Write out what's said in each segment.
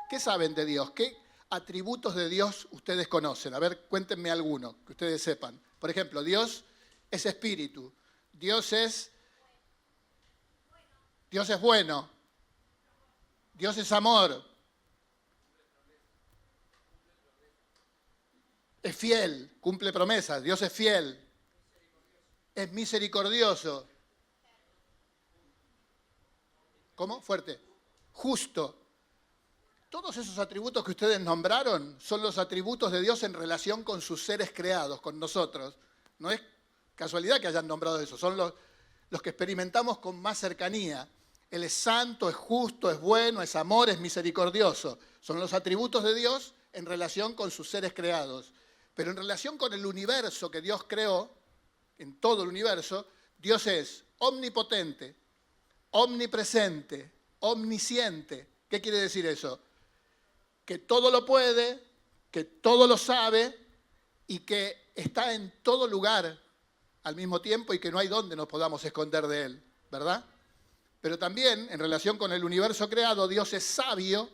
¿Qué saben de Dios? ¿Qué atributos de Dios ustedes conocen? A ver, cuéntenme alguno que ustedes sepan. Por ejemplo, Dios es espíritu. Dios es bueno. Dios es amor. Es fiel, cumple promesas. Dios es fiel. Es misericordioso. ¿Cómo? Fuerte. Justo. Todos esos atributos que ustedes nombraron son los atributos de Dios en relación con sus seres creados, con nosotros. No es casualidad que hayan nombrado eso, son los que experimentamos con más cercanía. Él es santo, es justo, es bueno, es amor, es misericordioso. Son los atributos de Dios en relación con sus seres creados. Pero en relación con el universo que Dios creó, en todo el universo, Dios es omnipotente, omnipresente, omnisciente. ¿Qué quiere decir eso? Que todo lo puede, que todo lo sabe y que está en todo lugar al mismo tiempo y que no hay donde nos podamos esconder de Él, ¿verdad? Pero también, en relación con el universo creado, Dios es sabio,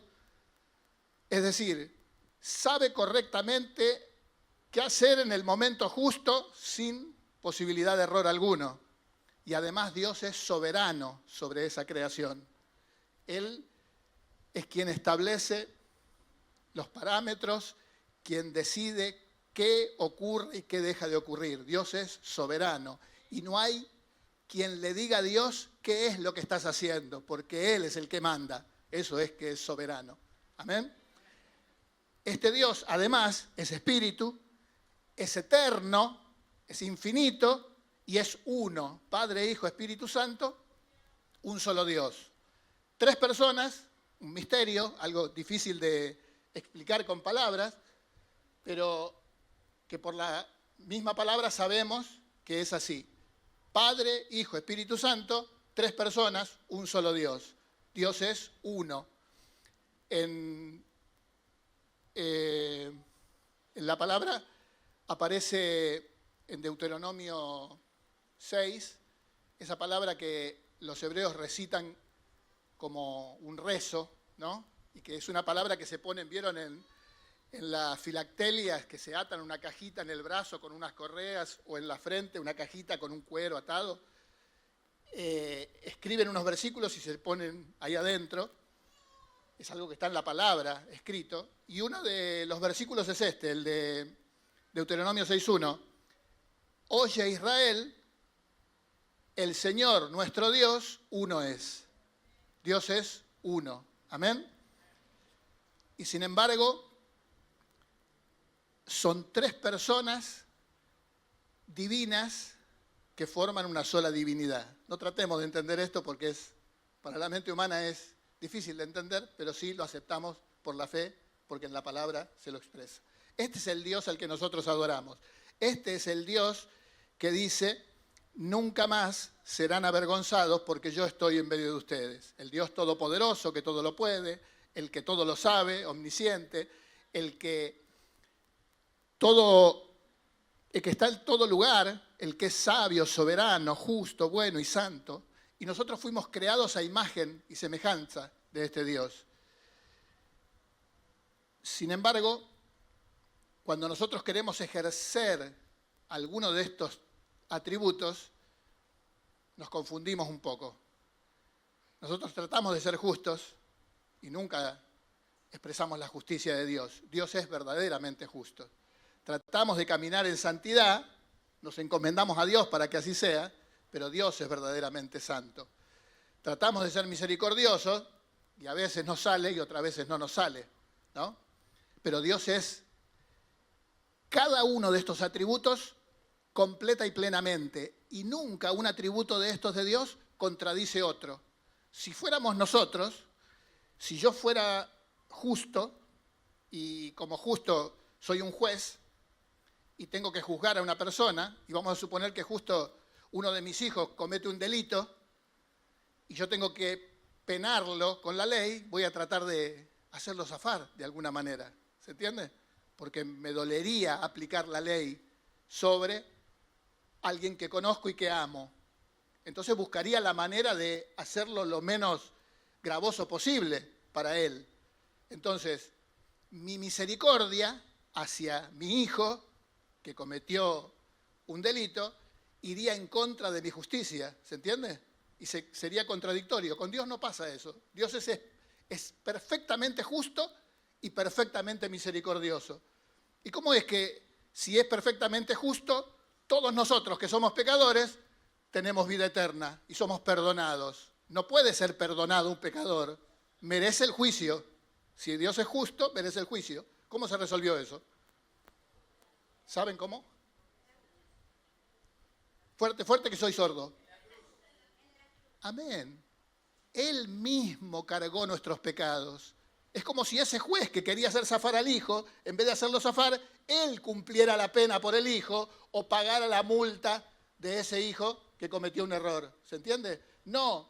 es decir, sabe correctamente qué hacer en el momento justo sin posibilidad de error alguno. Y además Dios es soberano sobre esa creación. Él es quien establece los parámetros, quien decide qué ocurre y qué deja de ocurrir. Dios es soberano y no hay quien le diga a Dios qué es lo que estás haciendo, porque Él es el que manda. Eso es que es soberano. Amén. Este Dios, además, es espíritu, es eterno, es infinito y es uno. Padre, Hijo, Espíritu Santo, un solo Dios. Tres personas, un misterio, algo difícil de explicar con palabras, pero que por la misma palabra sabemos que es así. Padre, Hijo, Espíritu Santo, tres personas, un solo Dios. Dios es uno. En la palabra aparece en Deuteronomio 6, esa palabra que los hebreos recitan como un rezo, ¿no? Y que es una palabra que se ponen, ¿vieron? En las filactelias que se atan una cajita en el brazo con unas correas o en la frente una cajita con un cuero atado. Escriben unos versículos y se ponen ahí adentro. Es algo que está en la palabra escrito. Y uno de los versículos es este, el de Deuteronomio 6.1. Oye Israel, el Señor nuestro Dios, uno es. Dios es uno. Amén. Y sin embargo, son tres personas divinas que forman una sola divinidad. No tratemos de entender esto porque para la mente humana es difícil de entender, pero sí lo aceptamos por la fe, porque en la palabra se lo expresa. Este es el Dios al que nosotros adoramos. Este es el Dios que dice, nunca más serán avergonzados porque yo estoy en medio de ustedes. El Dios todopoderoso que todo lo puede, el que todo lo sabe, omnisciente, el que está en todo lugar, el que es sabio, soberano, justo, bueno y santo. Y nosotros fuimos creados a imagen y semejanza de este Dios. Sin embargo, cuando nosotros queremos ejercer alguno de estos atributos, nos confundimos un poco. Nosotros tratamos de ser justos y nunca expresamos la justicia de Dios. Dios es verdaderamente justo. Tratamos de caminar en santidad, nos encomendamos a Dios para que así sea, pero Dios es verdaderamente santo. Tratamos de ser misericordiosos y a veces nos sale y otras veces no nos sale, ¿no? Pero Dios es cada uno de estos atributos completa y plenamente, y nunca un atributo de estos de Dios contradice otro. Si fuéramos nosotros, si yo fuera justo, y como justo soy un juez, y tengo que juzgar a una persona, y vamos a suponer que justo uno de mis hijos comete un delito, y yo tengo que penarlo con la ley, voy a tratar de hacerlo zafar de alguna manera. ¿Se entiende? Porque me dolería aplicar la ley sobre alguien que conozco y que amo. Entonces buscaría la manera de hacerlo lo menos gravoso posible para él. Entonces, mi misericordia hacia mi hijo, que cometió un delito, iría en contra de mi justicia, ¿se entiende? Y sería contradictorio. Con Dios no pasa eso. Dios es perfectamente justo y perfectamente misericordioso. ¿Y cómo es que, si es perfectamente justo, todos nosotros que somos pecadores tenemos vida eterna y somos perdonados? No puede ser perdonado un pecador. Merece el juicio. Si Dios es justo, merece el juicio. ¿Cómo se resolvió eso? ¿Saben cómo? Fuerte, fuerte, que soy sordo. Amén. Él mismo cargó nuestros pecados. Es como si ese juez que quería hacer zafar al hijo, en vez de hacerlo zafar, él cumpliera la pena por el hijo o pagara la multa de ese hijo que cometió un error. ¿Se entiende? No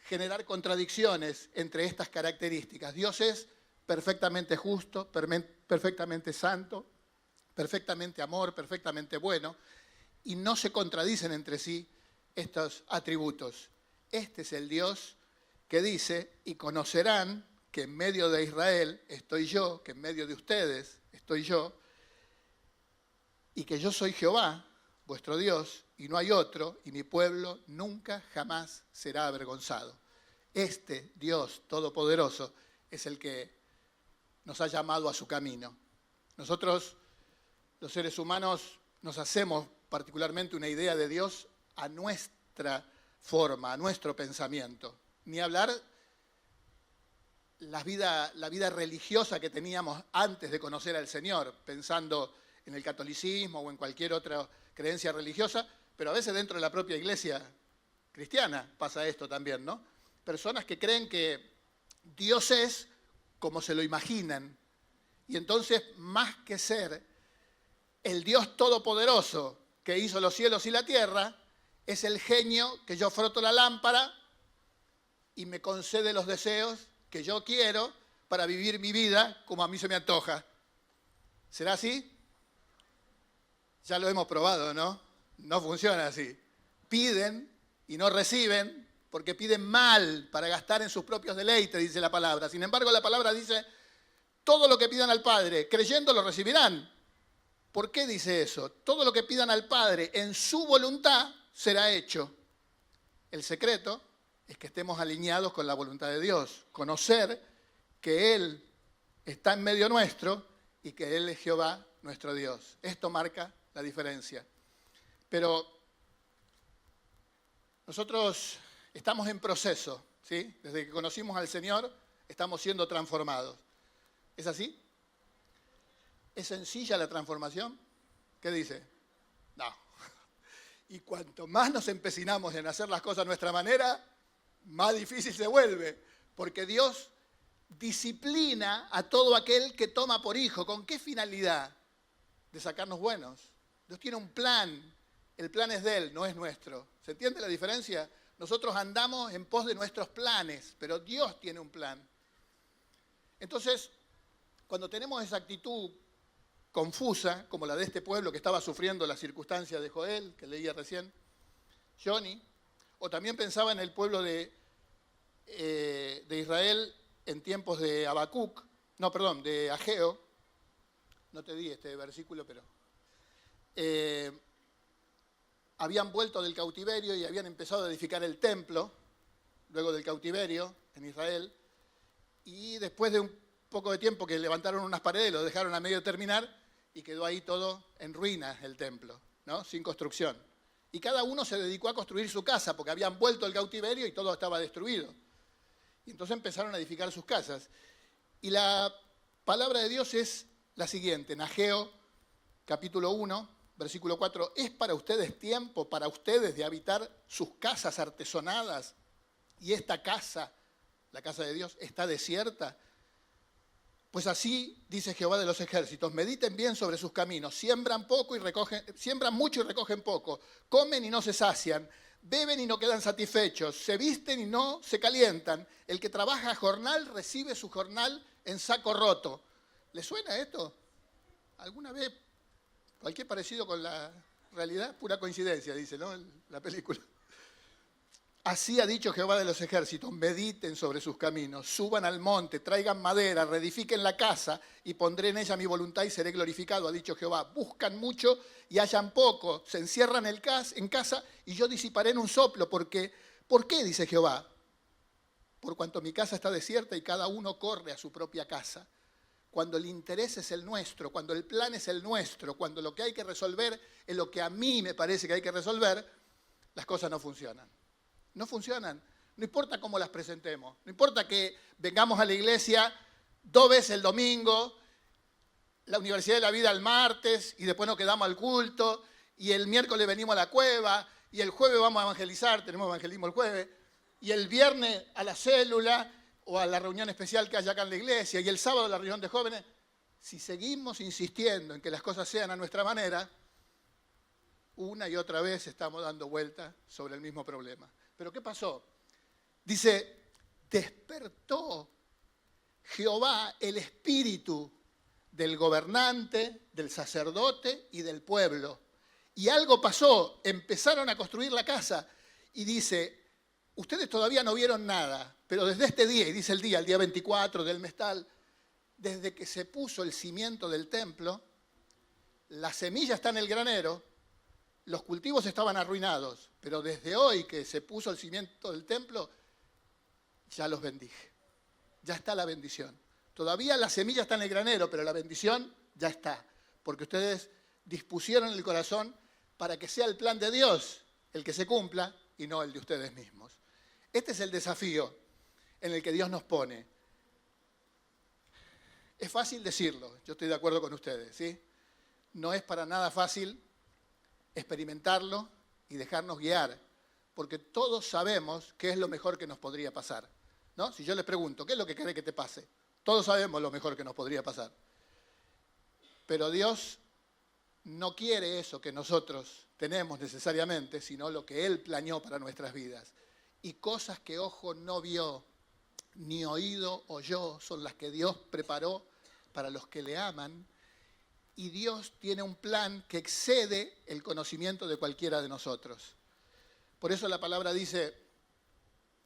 generar contradicciones entre estas características. Dios es perfectamente justo, perfectamente santo, perfectamente amor, perfectamente bueno, y no se contradicen entre sí estos atributos. Este es el Dios que dice, y conocerán que en medio de Israel estoy yo, que en medio de ustedes estoy yo, y que yo soy Jehová, vuestro Dios, y no hay otro, y mi pueblo nunca jamás será avergonzado. Este Dios todopoderoso es el que nos ha llamado a su camino. Nosotros, los seres humanos, nos hacemos particularmente una idea de Dios a nuestra forma, a nuestro pensamiento. Ni hablar la vida religiosa que teníamos antes de conocer al Señor, pensando en el catolicismo o en cualquier otra creencia religiosa, pero a veces dentro de la propia iglesia cristiana pasa esto también, ¿no? Personas que creen que Dios es como se lo imaginan, y entonces, más que ser el Dios todopoderoso que hizo los cielos y la tierra, es el genio que yo froto la lámpara y me concede los deseos que yo quiero para vivir mi vida como a mí se me antoja. ¿Será así? Ya lo hemos probado, ¿no? No funciona así. Piden y no reciben porque piden mal para gastar en sus propios deleites, dice la palabra. Sin embargo, la palabra dice, todo lo que pidan al Padre, creyendo lo recibirán. ¿Por qué dice eso? Todo lo que pidan al Padre en su voluntad será hecho. El secreto es que estemos alineados con la voluntad de Dios. Conocer que Él está en medio nuestro y que Él es Jehová, nuestro Dios. Esto marca la diferencia. Pero nosotros estamos en proceso, ¿sí? Desde que conocimos al Señor, estamos siendo transformados. ¿Es así? ¿Es sencilla la transformación? ¿Qué dice? No. Y cuanto más nos empecinamos en hacer las cosas a nuestra manera, más difícil se vuelve. Porque Dios disciplina a todo aquel que toma por hijo. ¿Con qué finalidad? De sacarnos buenos. Dios tiene un plan. El plan es de Él, no es nuestro. ¿Se entiende la diferencia? Nosotros andamos en pos de nuestros planes, pero Dios tiene un plan. Entonces, cuando tenemos esa actitud confusa, como la de este pueblo que estaba sufriendo las circunstancias de Joel, que leía recién Johnny, o también pensaba en el pueblo de Israel en tiempos de Habacuc, de Ageo, no te di este versículo, pero habían vuelto del cautiverio y habían empezado a edificar el templo, luego del cautiverio en Israel, y después de un poco de tiempo que levantaron unas paredes, lo dejaron a medio terminar y quedó ahí todo en ruinas el templo, ¿no? Sin construcción. Y cada uno se dedicó a construir su casa porque habían vuelto al cautiverio y todo estaba destruido. Y entonces empezaron a edificar sus casas. Y la palabra de Dios es la siguiente, en Ageo capítulo 1, versículo 4, ¿es para ustedes tiempo, para ustedes de habitar sus casas artesonadas y esta casa, la casa de Dios, está desierta? Pues así dice Jehová de los ejércitos, mediten bien sobre sus caminos, siembran mucho y recogen poco, comen y no se sacian, beben y no quedan satisfechos, se visten y no se calientan, el que trabaja a jornal recibe su jornal en saco roto. ¿Les suena esto? ¿Alguna vez? Cualquier parecido con la realidad, pura coincidencia, dice, ¿no? La película. Así ha dicho Jehová de los ejércitos, mediten sobre sus caminos, suban al monte, traigan madera, reedifiquen la casa y pondré en ella mi voluntad y seré glorificado, ha dicho Jehová. Buscan mucho y hallan poco, se encierran en casa y yo disiparé en un soplo, porque, ¿por qué? Dice Jehová. Por cuanto mi casa está desierta y cada uno corre a su propia casa. Cuando el interés es el nuestro, cuando el plan es el nuestro, cuando lo que hay que resolver es lo que a mí me parece que hay que resolver, las cosas no funcionan. No funcionan. No importa cómo las presentemos. No importa que vengamos a la iglesia 2 veces el domingo, la Universidad de la Vida el martes y después nos quedamos al culto y el miércoles venimos a la cueva y el jueves vamos a evangelizar, tenemos evangelismo el jueves, y el viernes a la célula o a la reunión especial que haya acá en la iglesia y el sábado a la reunión de jóvenes. Si seguimos insistiendo en que las cosas sean a nuestra manera, una y otra vez estamos dando vueltas sobre el mismo problema. ¿Pero qué pasó? Dice, despertó Jehová el espíritu del gobernante, del sacerdote y del pueblo. Y algo pasó, empezaron a construir la casa. Y dice, ustedes todavía no vieron nada, pero desde este día, y dice el día 24 del mes tal, desde que se puso el cimiento del templo, la semilla está en el granero, los cultivos estaban arruinados, pero desde hoy que se puso el cimiento del templo, ya los bendije. Ya está la bendición. Todavía la semilla está en el granero, pero la bendición ya está. Porque ustedes dispusieron el corazón para que sea el plan de Dios el que se cumpla y no el de ustedes mismos. Este es el desafío en el que Dios nos pone. Es fácil decirlo, yo estoy de acuerdo con ustedes, ¿sí? No es para nada fácil experimentarlo y dejarnos guiar, porque todos sabemos qué es lo mejor que nos podría pasar, ¿no? Si yo les pregunto, ¿qué es lo que quiere que te pase? Todos sabemos lo mejor que nos podría pasar. Pero Dios no quiere eso que nosotros tenemos necesariamente, sino lo que Él planeó para nuestras vidas. Y cosas que ojo no vio, ni oído oyó, son las que Dios preparó para los que le aman. Y Dios tiene un plan que excede el conocimiento de cualquiera de nosotros. Por eso la palabra dice,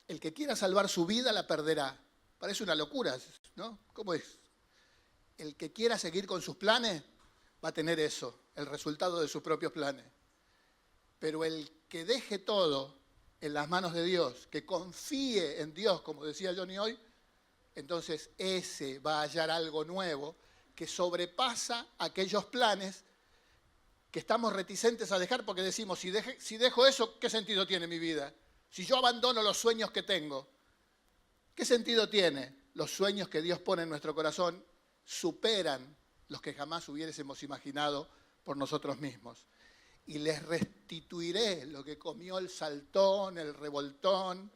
el que quiera salvar su vida la perderá. Parece una locura, ¿no? ¿Cómo es? El que quiera seguir con sus planes va a tener eso, el resultado de sus propios planes. Pero el que deje todo en las manos de Dios, que confíe en Dios, como decía Johnny hoy, entonces ese va a hallar algo nuevo que sobrepasa aquellos planes que estamos reticentes a dejar porque decimos, si dejo eso, ¿qué sentido tiene mi vida? Si yo abandono los sueños que tengo, ¿qué sentido tiene? Los sueños que Dios pone en nuestro corazón superan los que jamás hubiésemos imaginado por nosotros mismos. Y les restituiré lo que comió el saltón, el revoltón,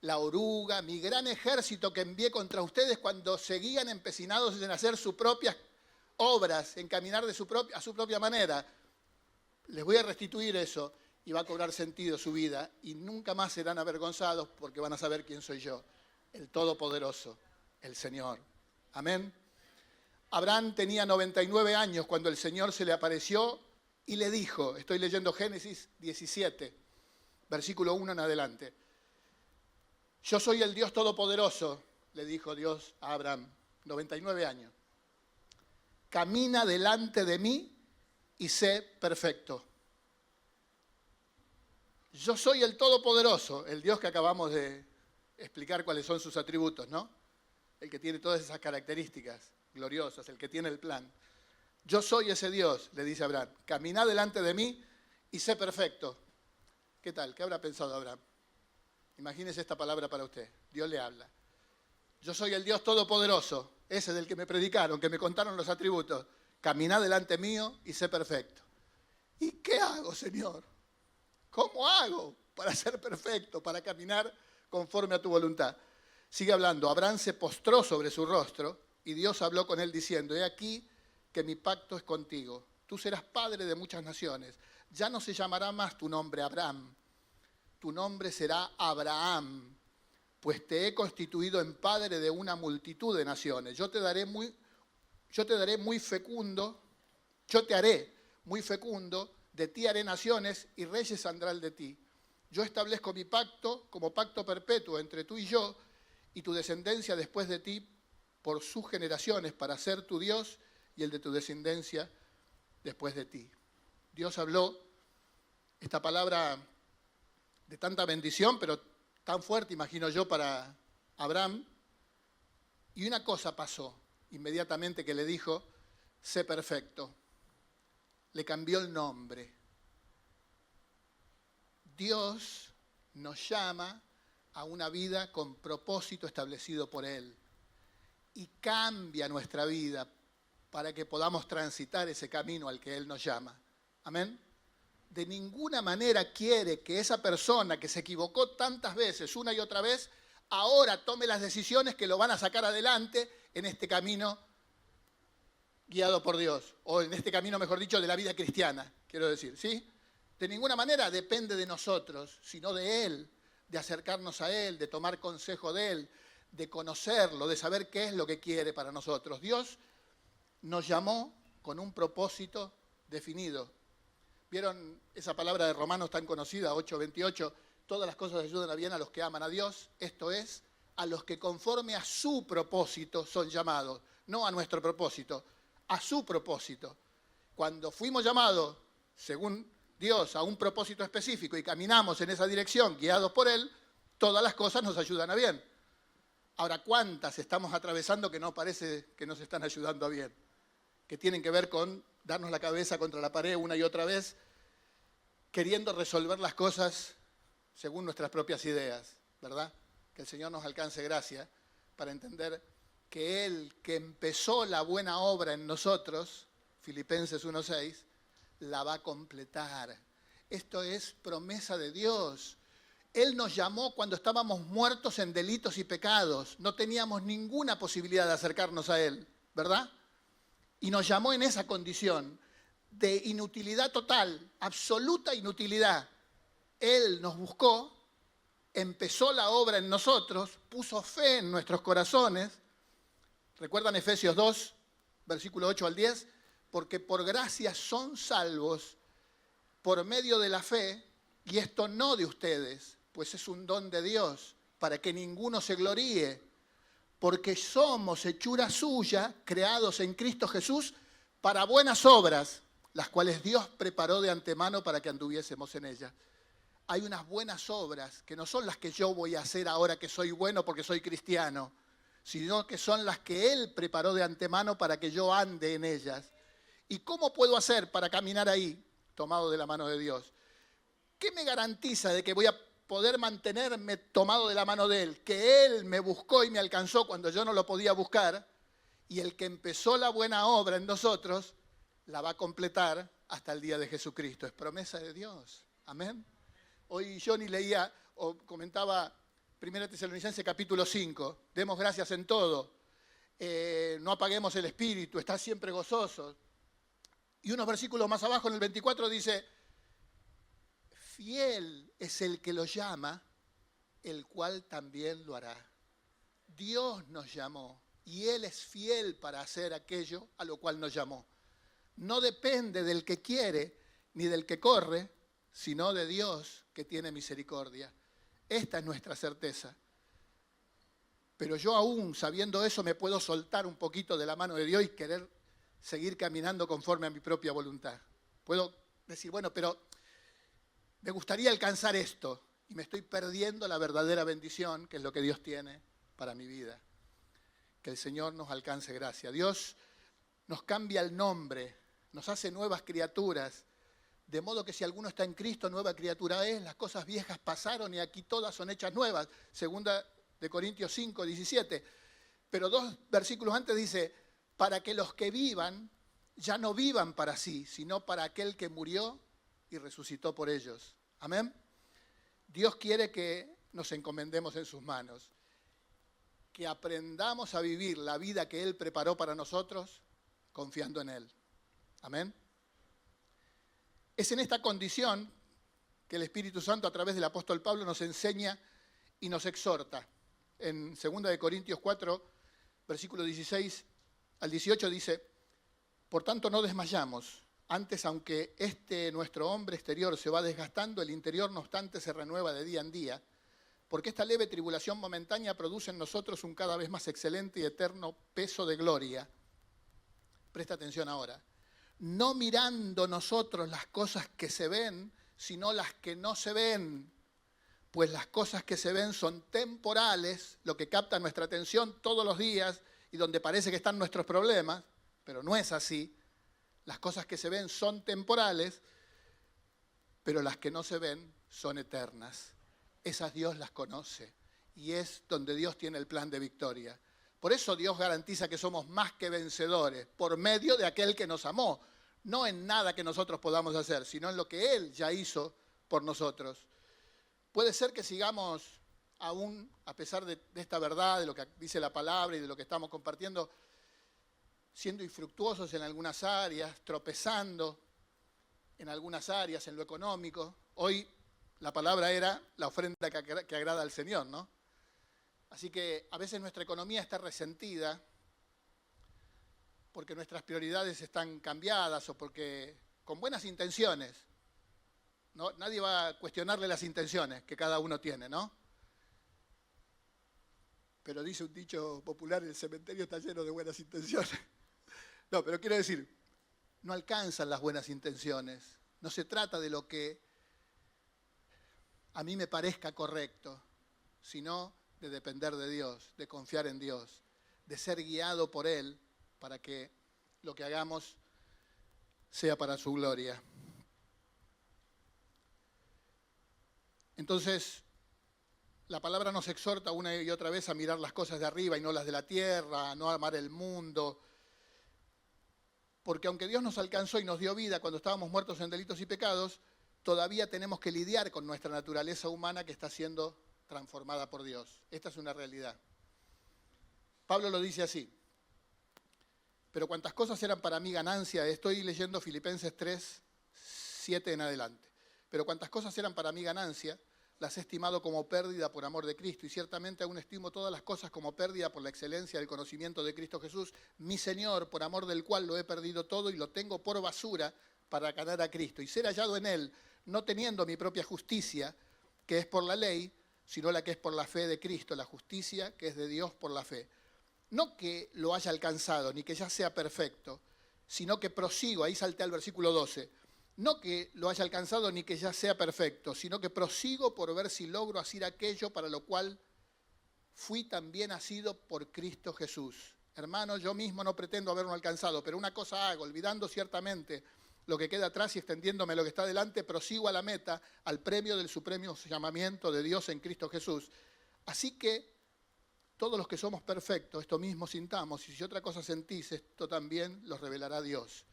la oruga, mi gran ejército que envié contra ustedes cuando seguían empecinados en hacer sus propias obras, en caminar a su propia manera. Les voy a restituir eso y va a cobrar sentido su vida y nunca más serán avergonzados porque van a saber quién soy yo, el Todopoderoso, el Señor. Amén. Abraham tenía 99 años cuando el Señor se le apareció y le dijo, estoy leyendo Génesis 17, versículo 1 en adelante. Yo soy el Dios Todopoderoso, le dijo Dios a Abraham, 99 años. Camina delante de mí y sé perfecto. Yo soy el Todopoderoso, el Dios que acabamos de explicar cuáles son sus atributos, ¿no? El que tiene todas esas características gloriosas, el que tiene el plan. Yo soy ese Dios, le dice Abraham. Camina delante de mí y sé perfecto. ¿Qué tal? ¿Qué habrá pensado Abraham? Imagínese esta palabra para usted. Dios le habla. Yo soy el Dios Todopoderoso, ese del que me predicaron, que me contaron los atributos. Camina delante mío y sé perfecto. ¿Y qué hago, Señor? ¿Cómo hago para ser perfecto, para caminar conforme a tu voluntad? Sigue hablando. Abraham se postró sobre su rostro y Dios habló con él diciendo, he aquí que mi pacto es contigo. Tú serás padre de muchas naciones. Ya no se llamará más tu nombre Abraham. Tu nombre será Abraham, pues te he constituido en padre de una multitud de naciones. Yo te haré muy fecundo, de ti haré naciones y reyes saldrán de ti. Yo establezco mi pacto como pacto perpetuo entre tú y yo y tu descendencia después de ti por sus generaciones para ser tu Dios y el de tu descendencia después de ti. Dios habló esta palabra de tanta bendición, pero tan fuerte, imagino yo, para Abraham. Y una cosa pasó inmediatamente que le dijo, sé perfecto. Le cambió el nombre. Dios nos llama a una vida con propósito establecido por Él. Y cambia nuestra vida para que podamos transitar ese camino al que Él nos llama. Amén. De ninguna manera quiere que esa persona que se equivocó tantas veces, una y otra vez, ahora tome las decisiones que lo van a sacar adelante en este camino guiado por Dios, o en este camino, mejor dicho, de la vida cristiana, quiero decir, ¿sí? De ninguna manera depende de nosotros, sino de Él, de acercarnos a Él, de tomar consejo de Él, de conocerlo, de saber qué es lo que quiere para nosotros. Dios nos llamó con un propósito definido. ¿Vieron esa palabra de Romanos tan conocida, 8:28? Todas las cosas ayudan a bien a los que aman a Dios, esto es, a los que conforme a su propósito son llamados, no a nuestro propósito, a su propósito. Cuando fuimos llamados, según Dios, a un propósito específico y caminamos en esa dirección, guiados por Él, todas las cosas nos ayudan a bien. Ahora, ¿cuántas estamos atravesando que no parece que nos están ayudando a bien? Que tienen que ver con darnos la cabeza contra la pared una y otra vez, queriendo resolver las cosas según nuestras propias ideas, ¿verdad? Que el Señor nos alcance gracia para entender que Él, que empezó la buena obra en nosotros, Filipenses 1:6, la va a completar. Esto es promesa de Dios. Él nos llamó cuando estábamos muertos en delitos y pecados. No teníamos ninguna posibilidad de acercarnos a Él, ¿verdad? Y nos llamó en esa condición de inutilidad total, absoluta inutilidad. Él nos buscó, empezó la obra en nosotros, puso fe en nuestros corazones. ¿Recuerdan Efesios 2, versículo 8 al 10? Porque por gracia son salvos por medio de la fe, y esto no de ustedes, pues es un don de Dios, para que ninguno se gloríe, porque somos hechura suya, creados en Cristo Jesús, para buenas obras, las cuales Dios preparó de antemano para que anduviésemos en ellas. Hay unas buenas obras que no son las que yo voy a hacer ahora que soy bueno porque soy cristiano, sino que son las que Él preparó de antemano para que yo ande en ellas. ¿Y cómo puedo hacer para caminar ahí, tomado de la mano de Dios? ¿Qué me garantiza de que voy a poder mantenerme tomado de la mano de Él? Que Él me buscó y me alcanzó cuando yo no lo podía buscar, y el que empezó la buena obra en nosotros, la va a completar hasta el día de Jesucristo. Es promesa de Dios. Amén. Hoy Johnny leía o comentaba 1 Tesalonicenses capítulo 5. Demos gracias en todo. No apaguemos el espíritu, está siempre gozoso. Y unos versículos más abajo, en el 24, dice, fiel es el que lo llama, el cual también lo hará. Dios nos llamó y Él es fiel para hacer aquello a lo cual nos llamó. No depende del que quiere ni del que corre, sino de Dios que tiene misericordia. Esta es nuestra certeza. Pero yo aún, sabiendo eso, me puedo soltar un poquito de la mano de Dios y querer seguir caminando conforme a mi propia voluntad. Puedo decir, bueno, pero me gustaría alcanzar esto y me estoy perdiendo la verdadera bendición, que es lo que Dios tiene para mi vida. Que el Señor nos alcance gracia. Dios nos cambia el nombre, nos hace nuevas criaturas, de modo que si alguno está en Cristo, nueva criatura es, las cosas viejas pasaron y aquí todas son hechas nuevas. Segunda de Corintios 5, 17. Pero 2 versículos antes dice, para que los que vivan ya no vivan para sí, sino para aquel que murió y resucitó por ellos. Amén. Dios quiere que nos encomendemos en sus manos, que aprendamos a vivir la vida que Él preparó para nosotros confiando en Él. Amén. Es en esta condición que el Espíritu Santo a través del apóstol Pablo nos enseña y nos exhorta. En 2 de Corintios 4, versículo 16 al 18 dice, por tanto no desmayamos, Antes, aunque nuestro hombre exterior se va desgastando, el interior, no obstante, se renueva de día en día, porque esta leve tribulación momentánea produce en nosotros un cada vez más excelente y eterno peso de gloria. Presta atención ahora. No mirando nosotros las cosas que se ven, sino las que no se ven. Pues las cosas que se ven son temporales, lo que capta nuestra atención todos los días y donde parece que están nuestros problemas, pero no es así. Las cosas que se ven son temporales, pero las que no se ven son eternas. Esas Dios las conoce y es donde Dios tiene el plan de victoria. Por eso Dios garantiza que somos más que vencedores por medio de aquel que nos amó. No en nada que nosotros podamos hacer, sino en lo que Él ya hizo por nosotros. Puede ser que sigamos aún, a pesar de esta verdad, de lo que dice la palabra y de lo que estamos compartiendo, siendo infructuosos en algunas áreas, tropezando en algunas áreas, en lo económico. Hoy la palabra era la ofrenda que agrada al Señor, ¿no? Así que a veces nuestra economía está resentida porque nuestras prioridades están cambiadas o porque con buenas intenciones, ¿no? Nadie va a cuestionarle las intenciones que cada uno tiene, ¿no? Pero dice un dicho popular, el cementerio está lleno de buenas intenciones. No, pero quiero decir, no alcanzan las buenas intenciones. No se trata de lo que a mí me parezca correcto, sino de depender de Dios, de confiar en Dios, de ser guiado por Él para que lo que hagamos sea para su gloria. Entonces, la palabra nos exhorta una y otra vez a mirar las cosas de arriba y no las de la tierra, a no amar el mundo. Porque aunque Dios nos alcanzó y nos dio vida cuando estábamos muertos en delitos y pecados, todavía tenemos que lidiar con nuestra naturaleza humana que está siendo transformada por Dios. Esta es una realidad. Pablo lo dice así. Pero cuantas cosas eran para mí ganancia, estoy leyendo Filipenses 3, 7 en adelante. Pero cuantas cosas eran para mí ganancia, las he estimado como pérdida por amor de Cristo, y ciertamente aún estimo todas las cosas como pérdida por la excelencia del conocimiento de Cristo Jesús, mi Señor, por amor del cual lo he perdido todo y lo tengo por basura para ganar a Cristo y ser hallado en Él, no teniendo mi propia justicia, que es por la ley, sino la que es por la fe de Cristo, la justicia que es de Dios por la fe. No que lo haya alcanzado, ni que ya sea perfecto, sino que prosigo, ahí salté al versículo 12, no que lo haya alcanzado ni que ya sea perfecto, sino que prosigo por ver si logro hacer aquello para lo cual fui también nacido por Cristo Jesús. Hermanos, yo mismo no pretendo haberlo alcanzado, pero una cosa hago, olvidando ciertamente lo que queda atrás y extendiéndome lo que está delante, prosigo a la meta, al premio del supremo llamamiento de Dios en Cristo Jesús. Así que todos los que somos perfectos, esto mismo sintamos, y si otra cosa sentís, esto también los revelará Dios.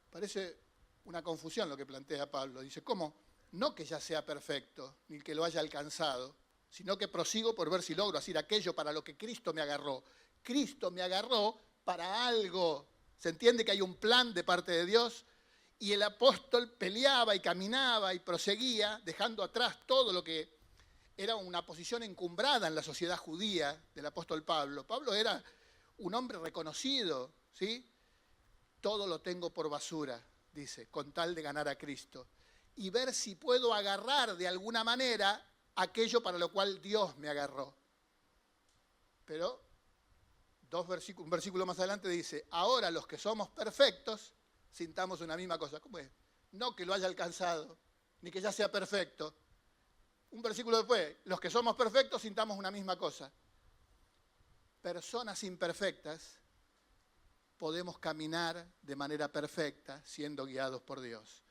Parece una confusión lo que plantea Pablo. Dice, ¿cómo? No que ya sea perfecto, ni que lo haya alcanzado, sino que prosigo por ver si logro hacer aquello para lo que Cristo me agarró. Cristo me agarró para algo. ¿Se entiende que hay un plan de parte de Dios? Y el apóstol peleaba y caminaba y proseguía, dejando atrás todo lo que era una posición encumbrada en la sociedad judía del apóstol Pablo. Pablo era un hombre reconocido, ¿sí? Todo lo tengo por basura, dice, con tal de ganar a Cristo. Y ver si puedo agarrar de alguna manera aquello para lo cual Dios me agarró. Pero un versículo más adelante dice, ahora los que somos perfectos, sintamos una misma cosa. ¿Cómo es? No que lo haya alcanzado, ni que ya sea perfecto. Un versículo después, los que somos perfectos, sintamos una misma cosa. Personas imperfectas podemos caminar de manera perfecta siendo guiados por Dios.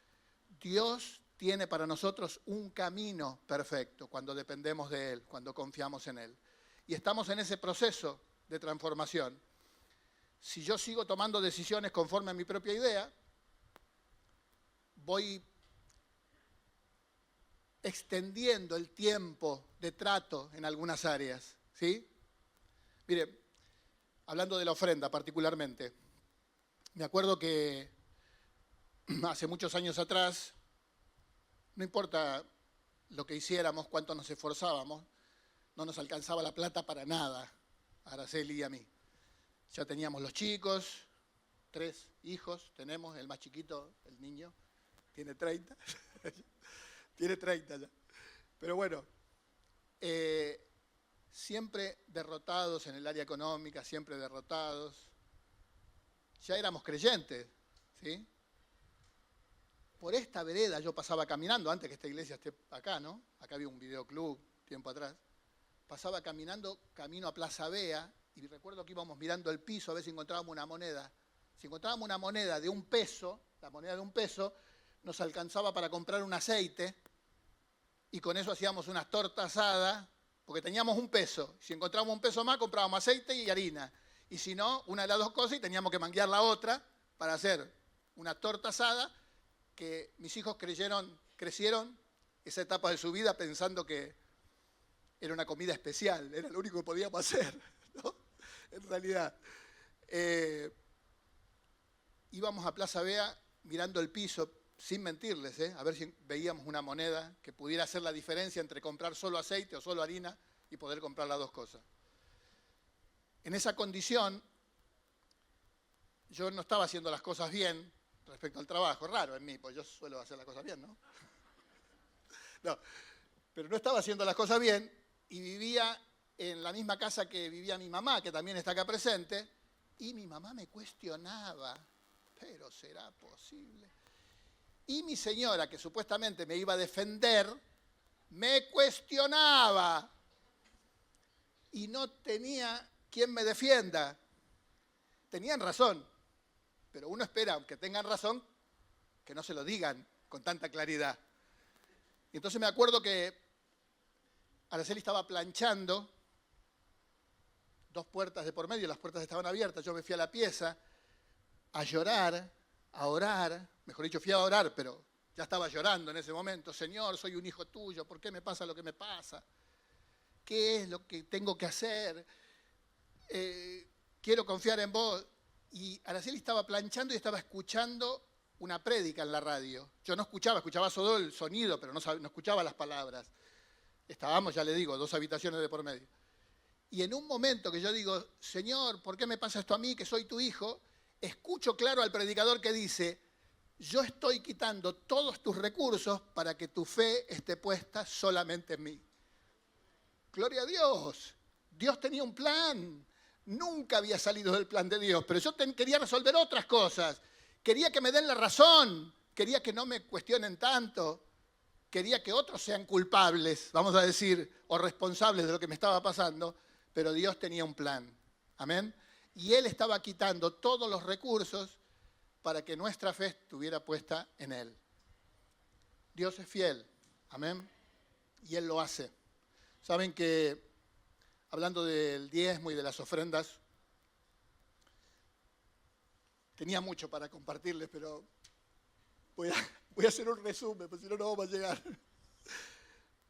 Dios tiene para nosotros un camino perfecto cuando dependemos de Él, cuando confiamos en Él. Y estamos en ese proceso de transformación. Si yo sigo tomando decisiones conforme a mi propia idea, voy extendiendo el tiempo de trato en algunas áreas, ¿sí? Mire, hablando de la ofrenda particularmente, me acuerdo que hace muchos años atrás, no importa lo que hiciéramos, cuánto nos esforzábamos, no nos alcanzaba la plata para nada, a Araceli y a mí. Ya teníamos los chicos, 3 hijos tenemos, el más chiquito, el niño, tiene 30. Tiene 30 ya. Pero bueno, siempre derrotados en el área económica, siempre derrotados. Ya éramos creyentes, ¿sí? Por esta vereda yo pasaba caminando, antes que esta iglesia esté acá, ¿no? Acá había un videoclub tiempo atrás. Pasaba caminando, camino a Plaza Vea, y recuerdo que íbamos mirando el piso a ver si encontrábamos una moneda. Si encontrábamos una moneda de $1, la moneda de $1, nos alcanzaba para comprar un aceite, y con eso hacíamos unas tortas asadas, porque teníamos $1. Si encontrábamos $1 más, comprábamos aceite y harina. Y si no, una de las dos cosas, y teníamos que manguear la otra para hacer una torta asada, que mis hijos crecieron esa etapa de su vida pensando que era una comida especial, era lo único que podíamos hacer, ¿no? En realidad. Íbamos a Plaza Vea mirando el piso, sin mentirles, a ver si veíamos una moneda que pudiera hacer la diferencia entre comprar solo aceite o solo harina y poder comprar las dos cosas. En esa condición, yo no estaba haciendo las cosas bien respecto al trabajo. Raro en mí, pues yo suelo hacer las cosas bien, ¿no? No, pero no estaba haciendo las cosas bien y vivía en la misma casa que vivía mi mamá, que también está acá presente, y mi mamá me cuestionaba, pero ¿será posible? Y mi señora, que supuestamente me iba a defender, me cuestionaba y no tenía quien me defienda. Tenían razón, pero uno espera, aunque tengan razón, que no se lo digan con tanta claridad. Y entonces me acuerdo que Araceli estaba planchando, 2 puertas de por medio, las puertas estaban abiertas, yo me fui a la pieza a llorar, a orar, mejor dicho, fui a orar, pero ya estaba llorando en ese momento. Señor, soy un hijo tuyo, ¿por qué me pasa lo que me pasa? ¿Qué es lo que tengo que hacer? Quiero confiar en vos. Y Araceli estaba planchando y estaba escuchando una prédica en la radio. Yo no escuchaba solo el sonido, pero no escuchaba las palabras. Estábamos, ya le digo, 2 habitaciones de por medio. Y en un momento que yo digo, Señor, ¿por qué me pasa esto a mí, que soy tu hijo? Escucho claro al predicador que dice, yo estoy quitando todos tus recursos para que tu fe esté puesta solamente en mí. Gloria a Dios. Dios tenía un plan. Nunca había salido del plan de Dios, pero yo quería resolver otras cosas. Quería que me den la razón. Quería que no me cuestionen tanto. Quería que otros sean culpables, vamos a decir, o responsables de lo que me estaba pasando, pero Dios tenía un plan. Amén. Y Él estaba quitando todos los recursos para que nuestra fe estuviera puesta en Él. Dios es fiel. Amén. Y Él lo hace. Saben que, hablando del diezmo y de las ofrendas, tenía mucho para compartirles, pero voy a hacer un resumen, porque si no, no vamos a llegar.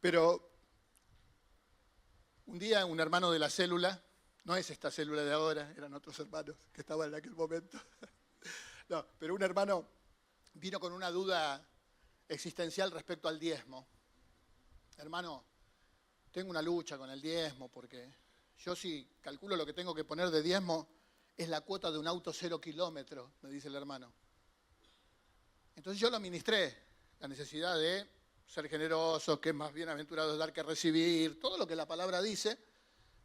Pero un día un hermano de la célula, no es esta célula de ahora, eran otros hermanos que estaban en aquel momento. No, pero un hermano vino con una duda existencial respecto al diezmo. Hermano, tengo una lucha con el diezmo porque yo sí calculo lo que tengo que poner de diezmo es la cuota de un auto 0 kilómetros, me dice el hermano. Entonces yo lo ministré, la necesidad de ser generoso, que es más bienaventurado dar que recibir, todo lo que la palabra dice.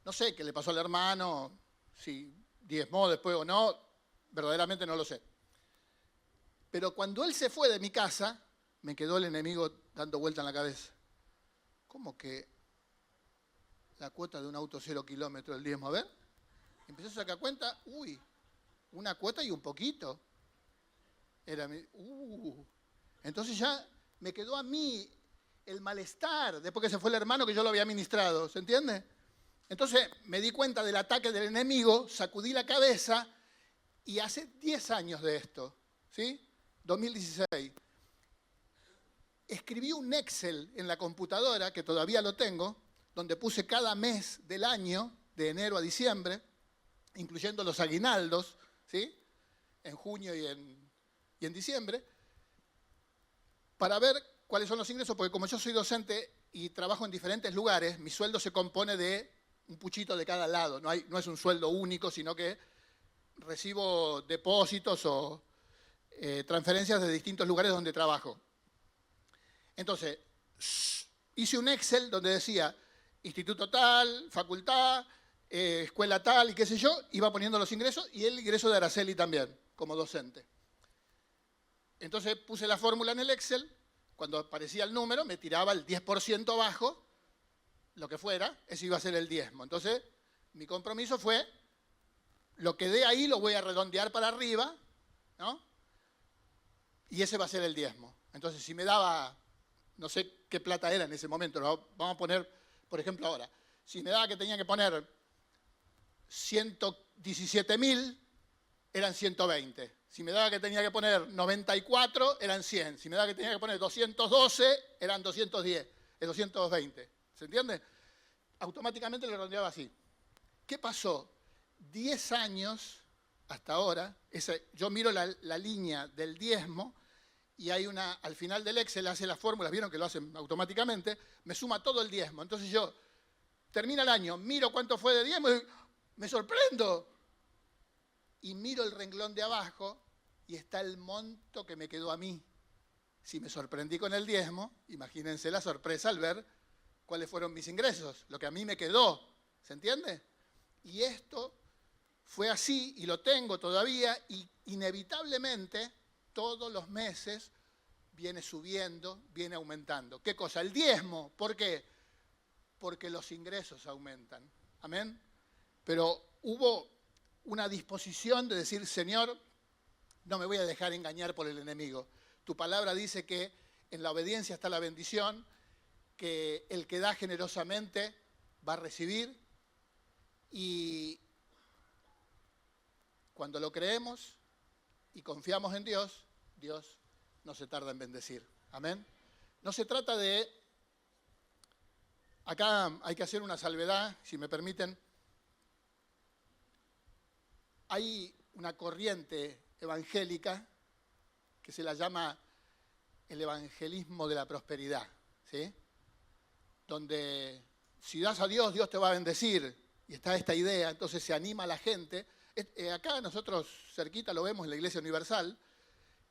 No sé qué le pasó al hermano, si diezmó después o no, verdaderamente no lo sé. Pero cuando él se fue de mi casa, me quedó el enemigo dando vuelta en la cabeza. ¿Cómo que la cuota de un auto 0 kilómetros el diezmo? A ver, empecé a sacar cuenta, una cuota y un poquito. Entonces ya me quedó a mí el malestar después que se fue el hermano que yo lo había ministrado, ¿se entiende? Entonces me di cuenta del ataque del enemigo, sacudí la cabeza y hace 10 años de esto, ¿sí? 2016. Escribí un Excel en la computadora, que todavía lo tengo, donde puse cada mes del año, de enero a diciembre, incluyendo los aguinaldos, ¿sí? En junio y en diciembre, para ver cuáles son los ingresos, porque como yo soy docente y trabajo en diferentes lugares, mi sueldo se compone de un puchito de cada lado, no es un sueldo único, sino que recibo depósitos o transferencias de distintos lugares donde trabajo. Entonces, hice un Excel donde decía instituto tal, facultad, escuela tal y qué sé yo, iba poniendo los ingresos y el ingreso de Araceli también, como docente. Entonces puse la fórmula en el Excel, cuando aparecía el número me tiraba el 10% abajo, lo que fuera, ese iba a ser el diezmo. Entonces mi compromiso fue, lo que dé ahí lo voy a redondear para arriba, ¿no? Y ese va a ser el diezmo. Entonces si me daba, no sé qué plata era en ese momento, vamos a poner, por ejemplo ahora, si me daba que tenía que poner 117.000, eran 120. Si me daba que tenía que poner 94, eran 100. Si me daba que tenía que poner 212, eran 210, 220. ¿Se entiende? Automáticamente le redondeaba así. ¿Qué pasó? 10 años hasta ahora, yo miro la línea del diezmo y hay una, al final del Excel hace las fórmulas, vieron que lo hacen automáticamente, me suma todo el diezmo. Entonces yo, termina el año, miro cuánto fue de diezmo y me sorprendo. Y miro el renglón de abajo y está el monto que me quedó a mí. Si me sorprendí con el diezmo, imagínense la sorpresa al ver cuáles fueron mis ingresos, lo que a mí me quedó. ¿Se entiende? Y esto fue así y lo tengo todavía y inevitablemente todos los meses viene subiendo, viene aumentando. ¿Qué cosa? El diezmo. ¿Por qué? Porque los ingresos aumentan. ¿Amén? Pero hubo una disposición de decir, Señor, no me voy a dejar engañar por el enemigo. Tu palabra dice que en la obediencia está la bendición, que el que da generosamente va a recibir y cuando lo creemos y confiamos en Dios, Dios no se tarda en bendecir. Amén. No se trata de... Acá hay que hacer una salvedad, si me permiten. Hay una corriente evangélica que se la llama el evangelismo de la prosperidad, ¿sí? Donde si das a Dios, Dios te va a bendecir, y está esta idea, entonces se anima a la gente. Acá nosotros cerquita lo vemos en la Iglesia Universal,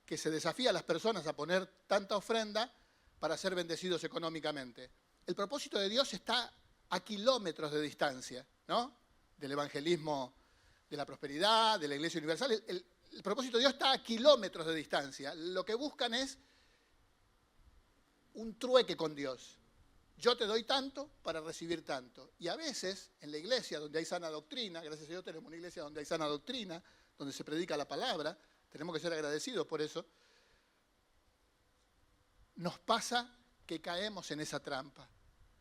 que se desafía a las personas a poner tanta ofrenda para ser bendecidos económicamente. El propósito de Dios está a kilómetros de distancia, ¿no? Del evangelismo de la prosperidad, de la Iglesia Universal. El propósito de Dios está a kilómetros de distancia. Lo que buscan es un trueque con Dios. Yo te doy tanto para recibir tanto. Y a veces, en la iglesia donde hay sana doctrina, gracias a Dios tenemos una iglesia donde hay sana doctrina, donde se predica la palabra, tenemos que ser agradecidos por eso, nos pasa que caemos en esa trampa,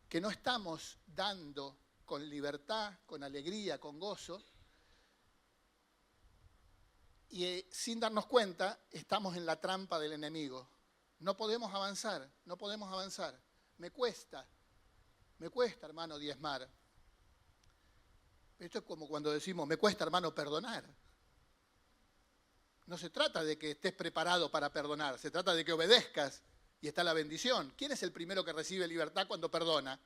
que no estamos dando con libertad, con alegría, con gozo, y sin darnos cuenta estamos en la trampa del enemigo. No podemos avanzar, no podemos avanzar. Me cuesta, hermano, diezmar. Esto es como cuando decimos, me cuesta, hermano, perdonar. No se trata de que estés preparado para perdonar, se trata de que obedezcas y está la bendición. ¿Quién es el primero que recibe libertad cuando perdona?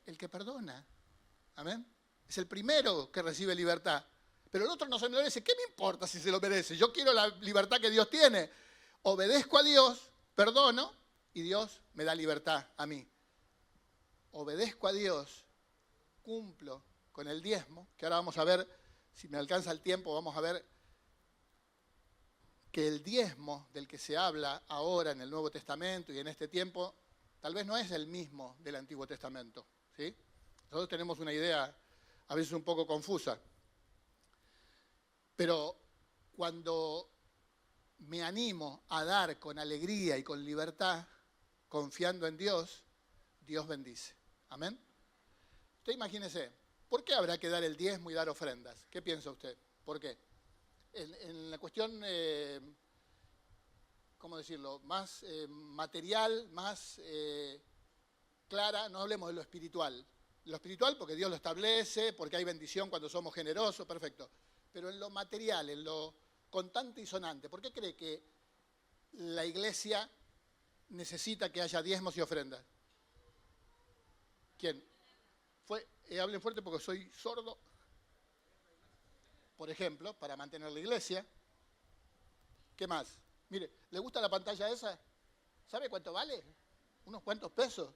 El que perdona. ¿Amén? Es el primero que recibe libertad. Pero el otro no se merece. ¿Qué me importa si se lo merece? Yo quiero la libertad que Dios tiene. Obedezco a Dios, perdono y Dios me da libertad a mí. Obedezco a Dios, cumplo con el diezmo, que ahora vamos a ver, si me alcanza el tiempo, vamos a ver que el diezmo del que se habla ahora en el Nuevo Testamento y en este tiempo, tal vez no es el mismo del Antiguo Testamento, ¿sí? Nosotros tenemos una idea a veces un poco confusa. Pero cuando me animo a dar con alegría y con libertad, confiando en Dios, Dios bendice. ¿Amén? Usted imagínese, ¿por qué habrá que dar el diezmo y dar ofrendas? ¿Qué piensa usted? ¿Por qué? En la cuestión, ¿cómo decirlo?, más material, más clara, no hablemos de lo espiritual. Lo espiritual porque Dios lo establece, porque hay bendición cuando somos generosos, perfecto. Pero en lo material, en lo contante y sonante, ¿por qué cree que la iglesia necesita que haya diezmos y ofrendas? ¿Quién? Hablen fuerte porque soy sordo. por ejemplo, para mantener la iglesia. ¿Qué más? Mire, ¿le gusta la pantalla esa? ¿Sabe cuánto vale? Unos cuantos pesos.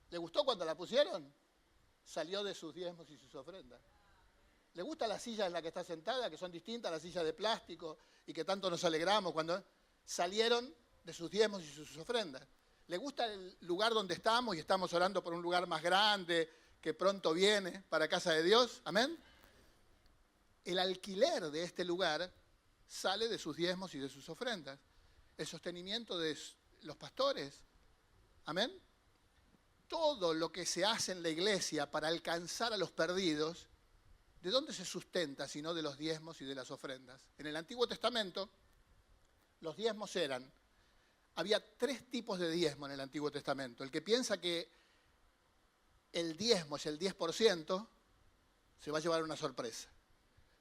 ¿Le gustó cuando la pusieron? Salió de sus diezmos y sus ofrendas. ¿Le gusta la silla en la que está sentada, que son distintas a las sillas de plástico y que tanto nos alegramos cuando salieron de sus diezmos y sus ofrendas? ¿Le gusta el lugar donde estamos y estamos orando por un lugar más grande que pronto viene para casa de Dios? ¿Amén? El alquiler de este lugar sale de sus diezmos y de sus ofrendas. El sostenimiento de los pastores. ¿Amén? Todo lo que se hace en la iglesia para alcanzar a los perdidos, ¿de dónde se sustenta sino de los diezmos y de las ofrendas? En el Antiguo Testamento, los diezmos había 3 tipos de diezmo en el Antiguo Testamento. El que piensa que el diezmo es el 10%, se va a llevar una sorpresa.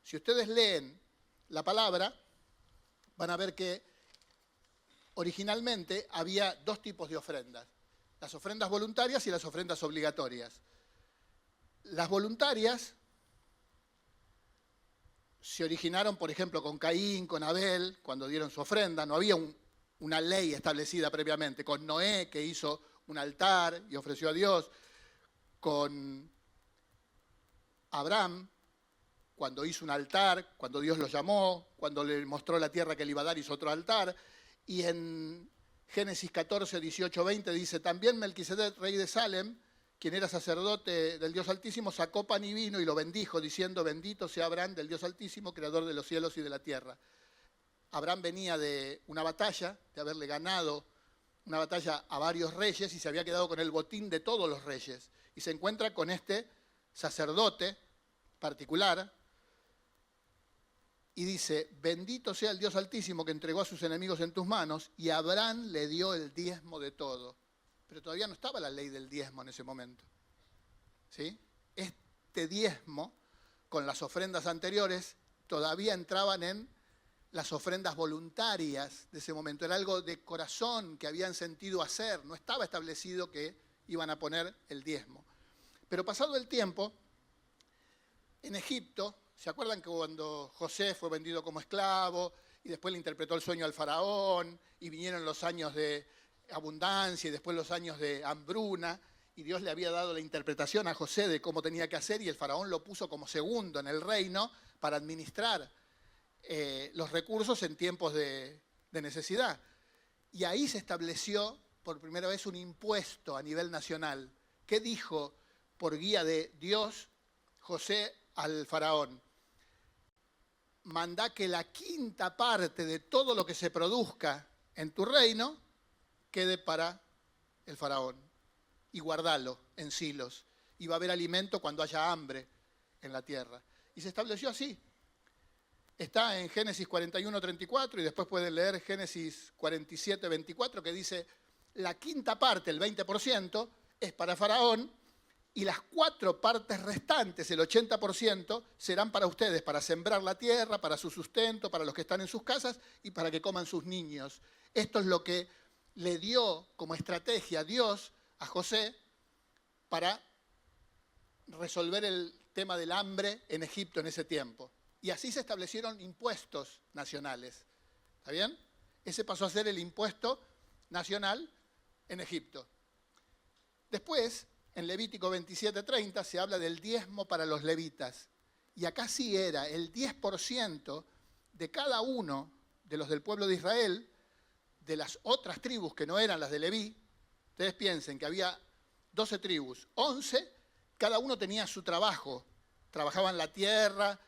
Si ustedes leen la palabra, van a ver que originalmente había 2 tipos de ofrendas. Las ofrendas voluntarias y las ofrendas obligatorias. Las voluntarias se originaron, por ejemplo, con Caín, con Abel, cuando dieron su ofrenda. No había una ley establecida previamente. Con Noé, que hizo un altar y ofreció a Dios. Con Abraham, cuando hizo un altar, cuando Dios lo llamó, cuando le mostró la tierra que le iba a dar, hizo otro altar. Y en Génesis 14, 18, 20 dice, también Melquisedec, rey de Salem, quien era sacerdote del Dios Altísimo, sacó pan y vino y lo bendijo, diciendo, bendito sea Abraham del Dios Altísimo, creador de los cielos y de la tierra. Abraham venía de una batalla, de haberle ganado una batalla a varios reyes y se había quedado con el botín de todos los reyes. Y se encuentra con este sacerdote particular y dice, bendito sea el Dios Altísimo que entregó a sus enemigos en tus manos, y Abraham le dio el diezmo de todo. Pero todavía no estaba la ley del diezmo en ese momento. ¿Sí? Este diezmo, con las ofrendas anteriores, todavía entraban en las ofrendas voluntarias de ese momento. Era algo de corazón que habían sentido hacer. No estaba establecido que iban a poner el diezmo. Pero pasado el tiempo, en Egipto, ¿se acuerdan que cuando José fue vendido como esclavo y después le interpretó el sueño al faraón y vinieron los años de abundancia y después los años de hambruna y Dios le había dado la interpretación a José de cómo tenía que hacer y el faraón lo puso como segundo en el reino para administrar los recursos en tiempos de necesidad? Y ahí se estableció por primera vez un impuesto a nivel nacional. ¿Qué dijo por guía de Dios José al faraón? Mandá que la 5ª parte de todo lo que se produzca en tu reino quede para el faraón y guardalo en silos. Y va a haber alimento cuando haya hambre en la tierra. Y se estableció así. Está en Génesis 41, 34 y después pueden leer Génesis 47, 24 que dice la 5ª parte, el 20%, es para faraón. Y las 4 partes restantes, el 80%, serán para ustedes, para sembrar la tierra, para su sustento, para los que están en sus casas y para que coman sus niños. Esto es lo que le dio como estrategia Dios a José para resolver el tema del hambre en Egipto en ese tiempo. Y así se establecieron impuestos nacionales. ¿Está bien? Ese pasó a ser el impuesto nacional en Egipto. Después, en Levítico 27:30 se habla del diezmo para los levitas. Y acá sí era el 10% de cada uno de los del pueblo de Israel, de las otras tribus que no eran las de Leví. Ustedes piensen que había 12 tribus, 11, cada uno tenía su trabajo. Trabajaban la tierra,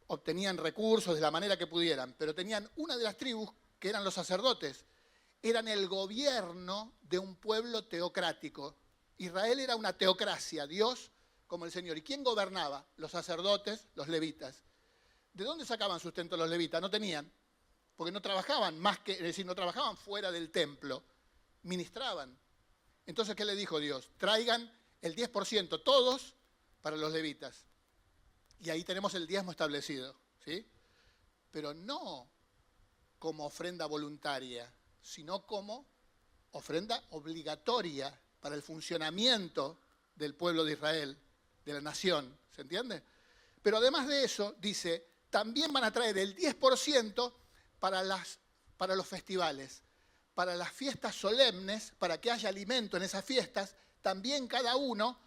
obtenían recursos de la manera que pudieran, pero tenían una de las tribus que eran los sacerdotes. Eran el gobierno de un pueblo teocrático. Israel era una teocracia, Dios como el Señor. ¿Y quién gobernaba? Los sacerdotes, los levitas. ¿De dónde sacaban sustento los levitas? No tenían, porque no trabajaban es decir, no trabajaban fuera del templo, ministraban. Entonces, ¿qué le dijo Dios? Traigan el 10% todos para los levitas. Y ahí tenemos el diezmo establecido, ¿sí? Pero no como ofrenda voluntaria, sino como ofrenda obligatoria para el funcionamiento del pueblo de Israel, de la nación, ¿se entiende? Pero además de eso, dice, también van a traer el 10% para los festivales, para las fiestas solemnes, para que haya alimento en esas fiestas. También cada uno,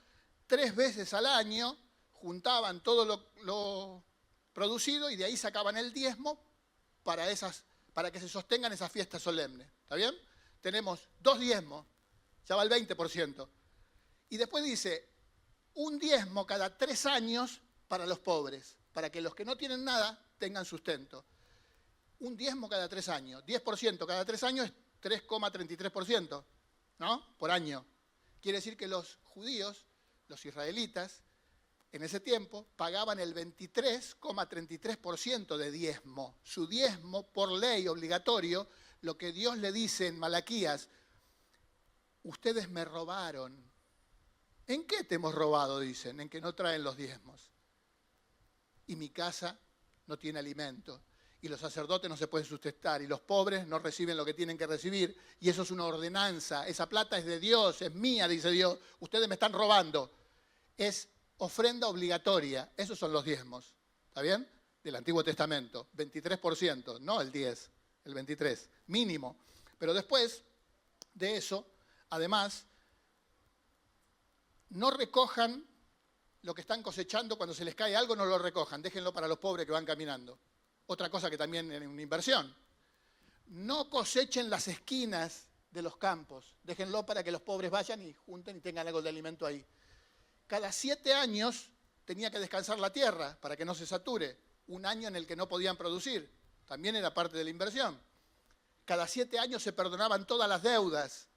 3 veces al año, juntaban todo lo producido y de ahí sacaban el diezmo para que se sostengan esas fiestas solemnes. ¿Está bien? Tenemos 2 diezmos, ya va el 20%. Y después dice, un diezmo cada 3 años para los pobres, para que los que no tienen nada tengan sustento. Un diezmo cada 3 años, 10% cada 3 años es 3,33%, ¿no? Por año. Quiere decir que los judíos, los israelitas, en ese tiempo pagaban el 23,33% de diezmo. Su diezmo, por ley obligatorio, lo que Dios le dice en Malaquías, ustedes me robaron. ¿En qué te hemos robado? Dicen, en que no traen los diezmos. Y mi casa no tiene alimento. Y los sacerdotes no se pueden sustentar. Y los pobres no reciben lo que tienen que recibir. Y eso es una ordenanza. Esa plata es de Dios, es mía, dice Dios. Ustedes me están robando. Es ofrenda obligatoria. Esos son los diezmos. ¿Está bien? Del Antiguo Testamento. 23%, no el 10%, el 23%. Mínimo. Pero después de eso, además, no recojan lo que están cosechando. Cuando se les cae algo, no lo recojan. Déjenlo para los pobres que van caminando. Otra cosa que también es una inversión. No cosechen las esquinas de los campos. Déjenlo para que los pobres vayan y junten y tengan algo de alimento ahí. Cada 7 años tenía que descansar la tierra para que no se sature. Un año en el que no podían producir. También era parte de la inversión. Cada 7 años se perdonaban todas las deudas.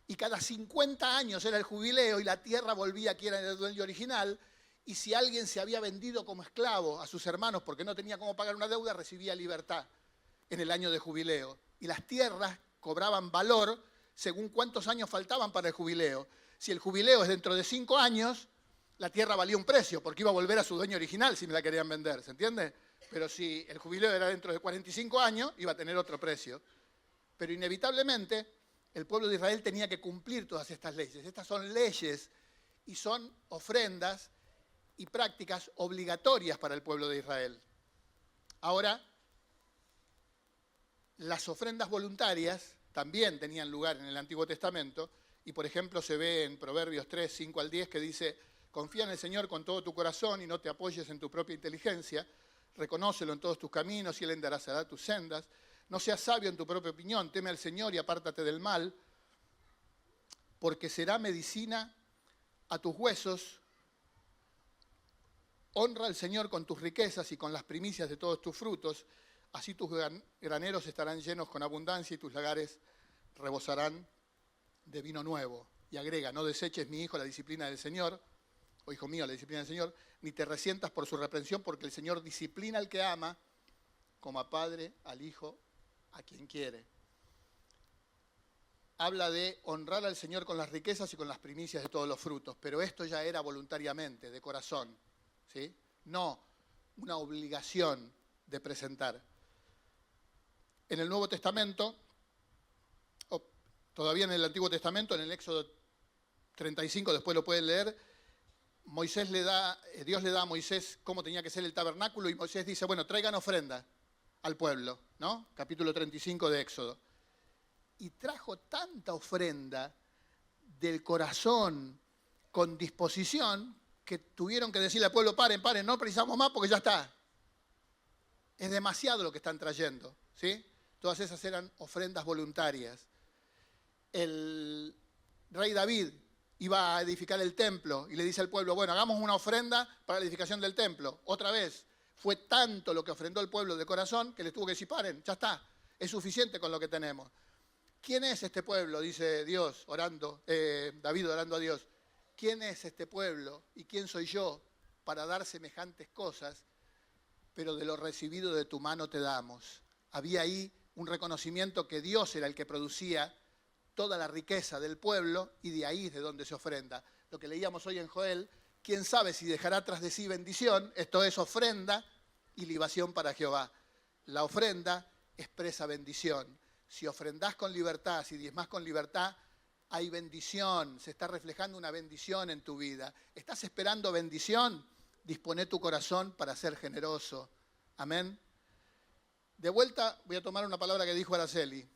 Y cada 50 años era el jubileo y la tierra volvía a quien era el dueño original. Y si alguien se había vendido como esclavo a sus hermanos porque no tenía cómo pagar una deuda, recibía libertad en el año de jubileo. Y las tierras cobraban valor según cuántos años faltaban para el jubileo. Si el jubileo es dentro de 5 años, la tierra valía un precio porque iba a volver a su dueño original si me la querían vender, ¿se entiende? Pero si el jubileo era dentro de 45 años, iba a tener otro precio. Pero inevitablemente el pueblo de Israel tenía que cumplir todas estas leyes. Estas son leyes y son ofrendas y prácticas obligatorias para el pueblo de Israel. Ahora, las ofrendas voluntarias también tenían lugar en el Antiguo Testamento y, por ejemplo, se ve en Proverbios 3, 5 al 10 que dice, confía en el Señor con todo tu corazón y no te apoyes en tu propia inteligencia, reconócelo en todos tus caminos y Él enderezará tus sendas. No seas sabio en tu propia opinión, teme al Señor y apártate del mal, porque será medicina a tus huesos. Honra al Señor con tus riquezas y con las primicias de todos tus frutos, así tus graneros estarán llenos con abundancia y tus lagares rebosarán de vino nuevo. Y agrega, no deseches, mi hijo, la disciplina del Señor, o hijo mío, la disciplina del Señor, ni te resientas por su reprensión, porque el Señor disciplina al que ama, como a padre, al hijo, a quien quiere. Habla de honrar al Señor con las riquezas y con las primicias de todos los frutos, pero esto ya era voluntariamente, de corazón, ¿sí? No una obligación de presentar. En el Nuevo Testamento, o todavía en el Antiguo Testamento, en el Éxodo 35, después lo pueden leer, Dios le da a Moisés cómo tenía que ser el tabernáculo y Moisés dice, bueno, traigan ofrenda al pueblo, ¿no? Capítulo 35 de Éxodo. Y trajo tanta ofrenda del corazón con disposición que tuvieron que decirle al pueblo, paren, no precisamos más porque ya está. Es demasiado lo que están trayendo, ¿sí? Todas esas eran ofrendas voluntarias. El rey David iba a edificar el templo y le dice al pueblo, bueno, hagamos una ofrenda para la edificación del templo. Otra vez, fue tanto lo que ofrendó el pueblo de corazón que les tuvo que decir, paren, ya está, es suficiente con lo que tenemos. ¿Quién es este pueblo? Dice Dios, David orando a Dios. ¿Quién es este pueblo y quién soy yo para dar semejantes cosas? Pero de lo recibido de tu mano te damos. Había ahí un reconocimiento que Dios era el que producía toda la riqueza del pueblo y de ahí es de donde se ofrenda. Lo que leíamos hoy en Joel, quién sabe si dejará tras de sí bendición, esto es ofrenda y libación para Jehová. La ofrenda expresa bendición. Si ofrendás con libertad, si diezmás con libertad, hay bendición, se está reflejando una bendición en tu vida. ¿Estás esperando bendición? Disponé tu corazón para ser generoso. Amén. De vuelta voy a tomar una palabra que dijo Araceli.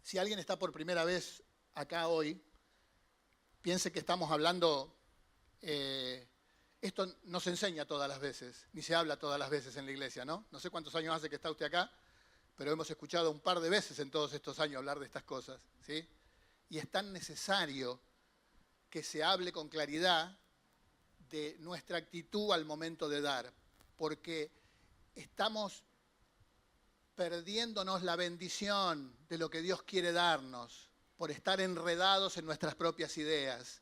Si alguien está por primera vez acá hoy, piense que estamos hablando, esto no se enseña todas las veces, ni se habla todas las veces en la iglesia, ¿no? No sé cuántos años hace que está usted acá, pero hemos escuchado un par de veces en todos estos años hablar de estas cosas, ¿sí? Y es tan necesario que se hable con claridad de nuestra actitud al momento de dar, porque estamos perdiéndonos la bendición de lo que Dios quiere darnos por estar enredados en nuestras propias ideas.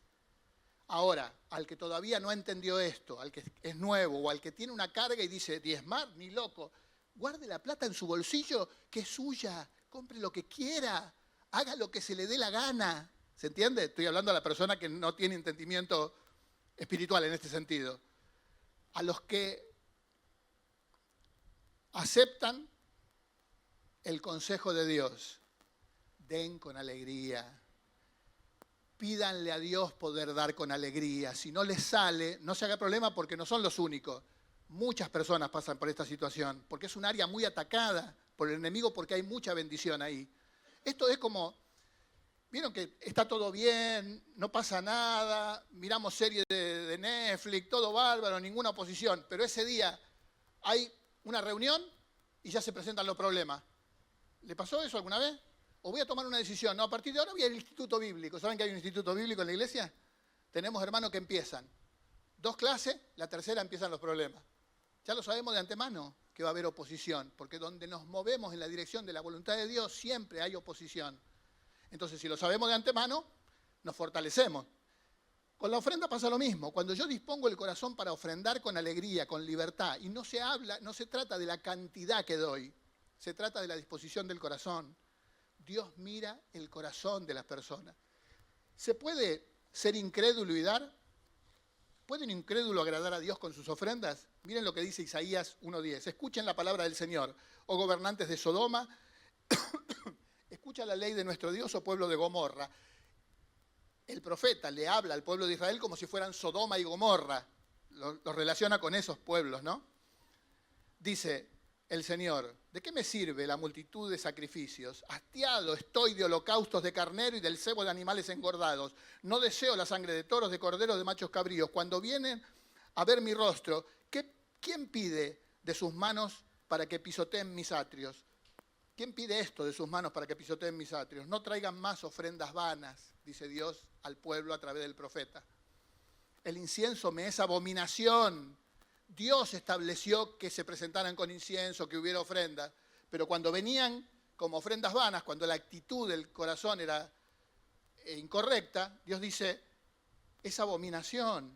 Ahora, al que todavía no entendió esto, al que es nuevo o al que tiene una carga y dice, diezmar, ni loco, guarde la plata en su bolsillo, que es suya, compre lo que quiera, haga lo que se le dé la gana. ¿Se entiende? Estoy hablando a la persona que no tiene entendimiento espiritual en este sentido. A los que aceptan el consejo de Dios, den con alegría. Pídanle a Dios poder dar con alegría. Si no les sale, no se haga problema porque no son los únicos. Muchas personas pasan por esta situación, porque es un área muy atacada por el enemigo, porque hay mucha bendición ahí. Esto es como, vieron que está todo bien, no pasa nada, miramos series de Netflix, todo bárbaro, ninguna oposición, pero ese día hay una reunión y ya se presentan los problemas. ¿Le pasó eso alguna vez? O voy a tomar una decisión. No, a partir de ahora voy al instituto bíblico. ¿Saben que hay un instituto bíblico en la iglesia? Tenemos hermanos que empiezan 2 clases, la tercera empiezan los problemas. Ya lo sabemos de antemano que va a haber oposición, porque donde nos movemos en la dirección de la voluntad de Dios siempre hay oposición. Entonces, si lo sabemos de antemano, nos fortalecemos. Con la ofrenda pasa lo mismo. Cuando yo dispongo el corazón para ofrendar con alegría, con libertad, y no se trata de la cantidad que doy, se trata de la disposición del corazón. Dios mira el corazón de las personas. ¿Se puede ser incrédulo y dar? ¿Puede un incrédulo agradar a Dios con sus ofrendas? Miren lo que dice Isaías 1:10. Escuchen la palabra del Señor, oh gobernantes de Sodoma. Escucha la ley de nuestro Dios, oh pueblo de Gomorra. El profeta le habla al pueblo de Israel como si fueran Sodoma y Gomorra. Lo relaciona con esos pueblos, ¿no? Dice el Señor, ¿de qué me sirve la multitud de sacrificios? Hastiado estoy de holocaustos de carnero y del cebo de animales engordados. No deseo la sangre de toros, de corderos, de machos cabríos. Cuando vienen a ver mi rostro, ¿quién pide de sus manos para que pisoteen mis atrios? ¿Quién pide esto de sus manos para que pisoteen mis atrios? No traigan más ofrendas vanas, dice Dios al pueblo a través del profeta. El incienso me es abominación. Dios estableció que se presentaran con incienso, que hubiera ofrendas, pero cuando venían como ofrendas vanas, cuando la actitud del corazón era incorrecta, Dios dice, es abominación,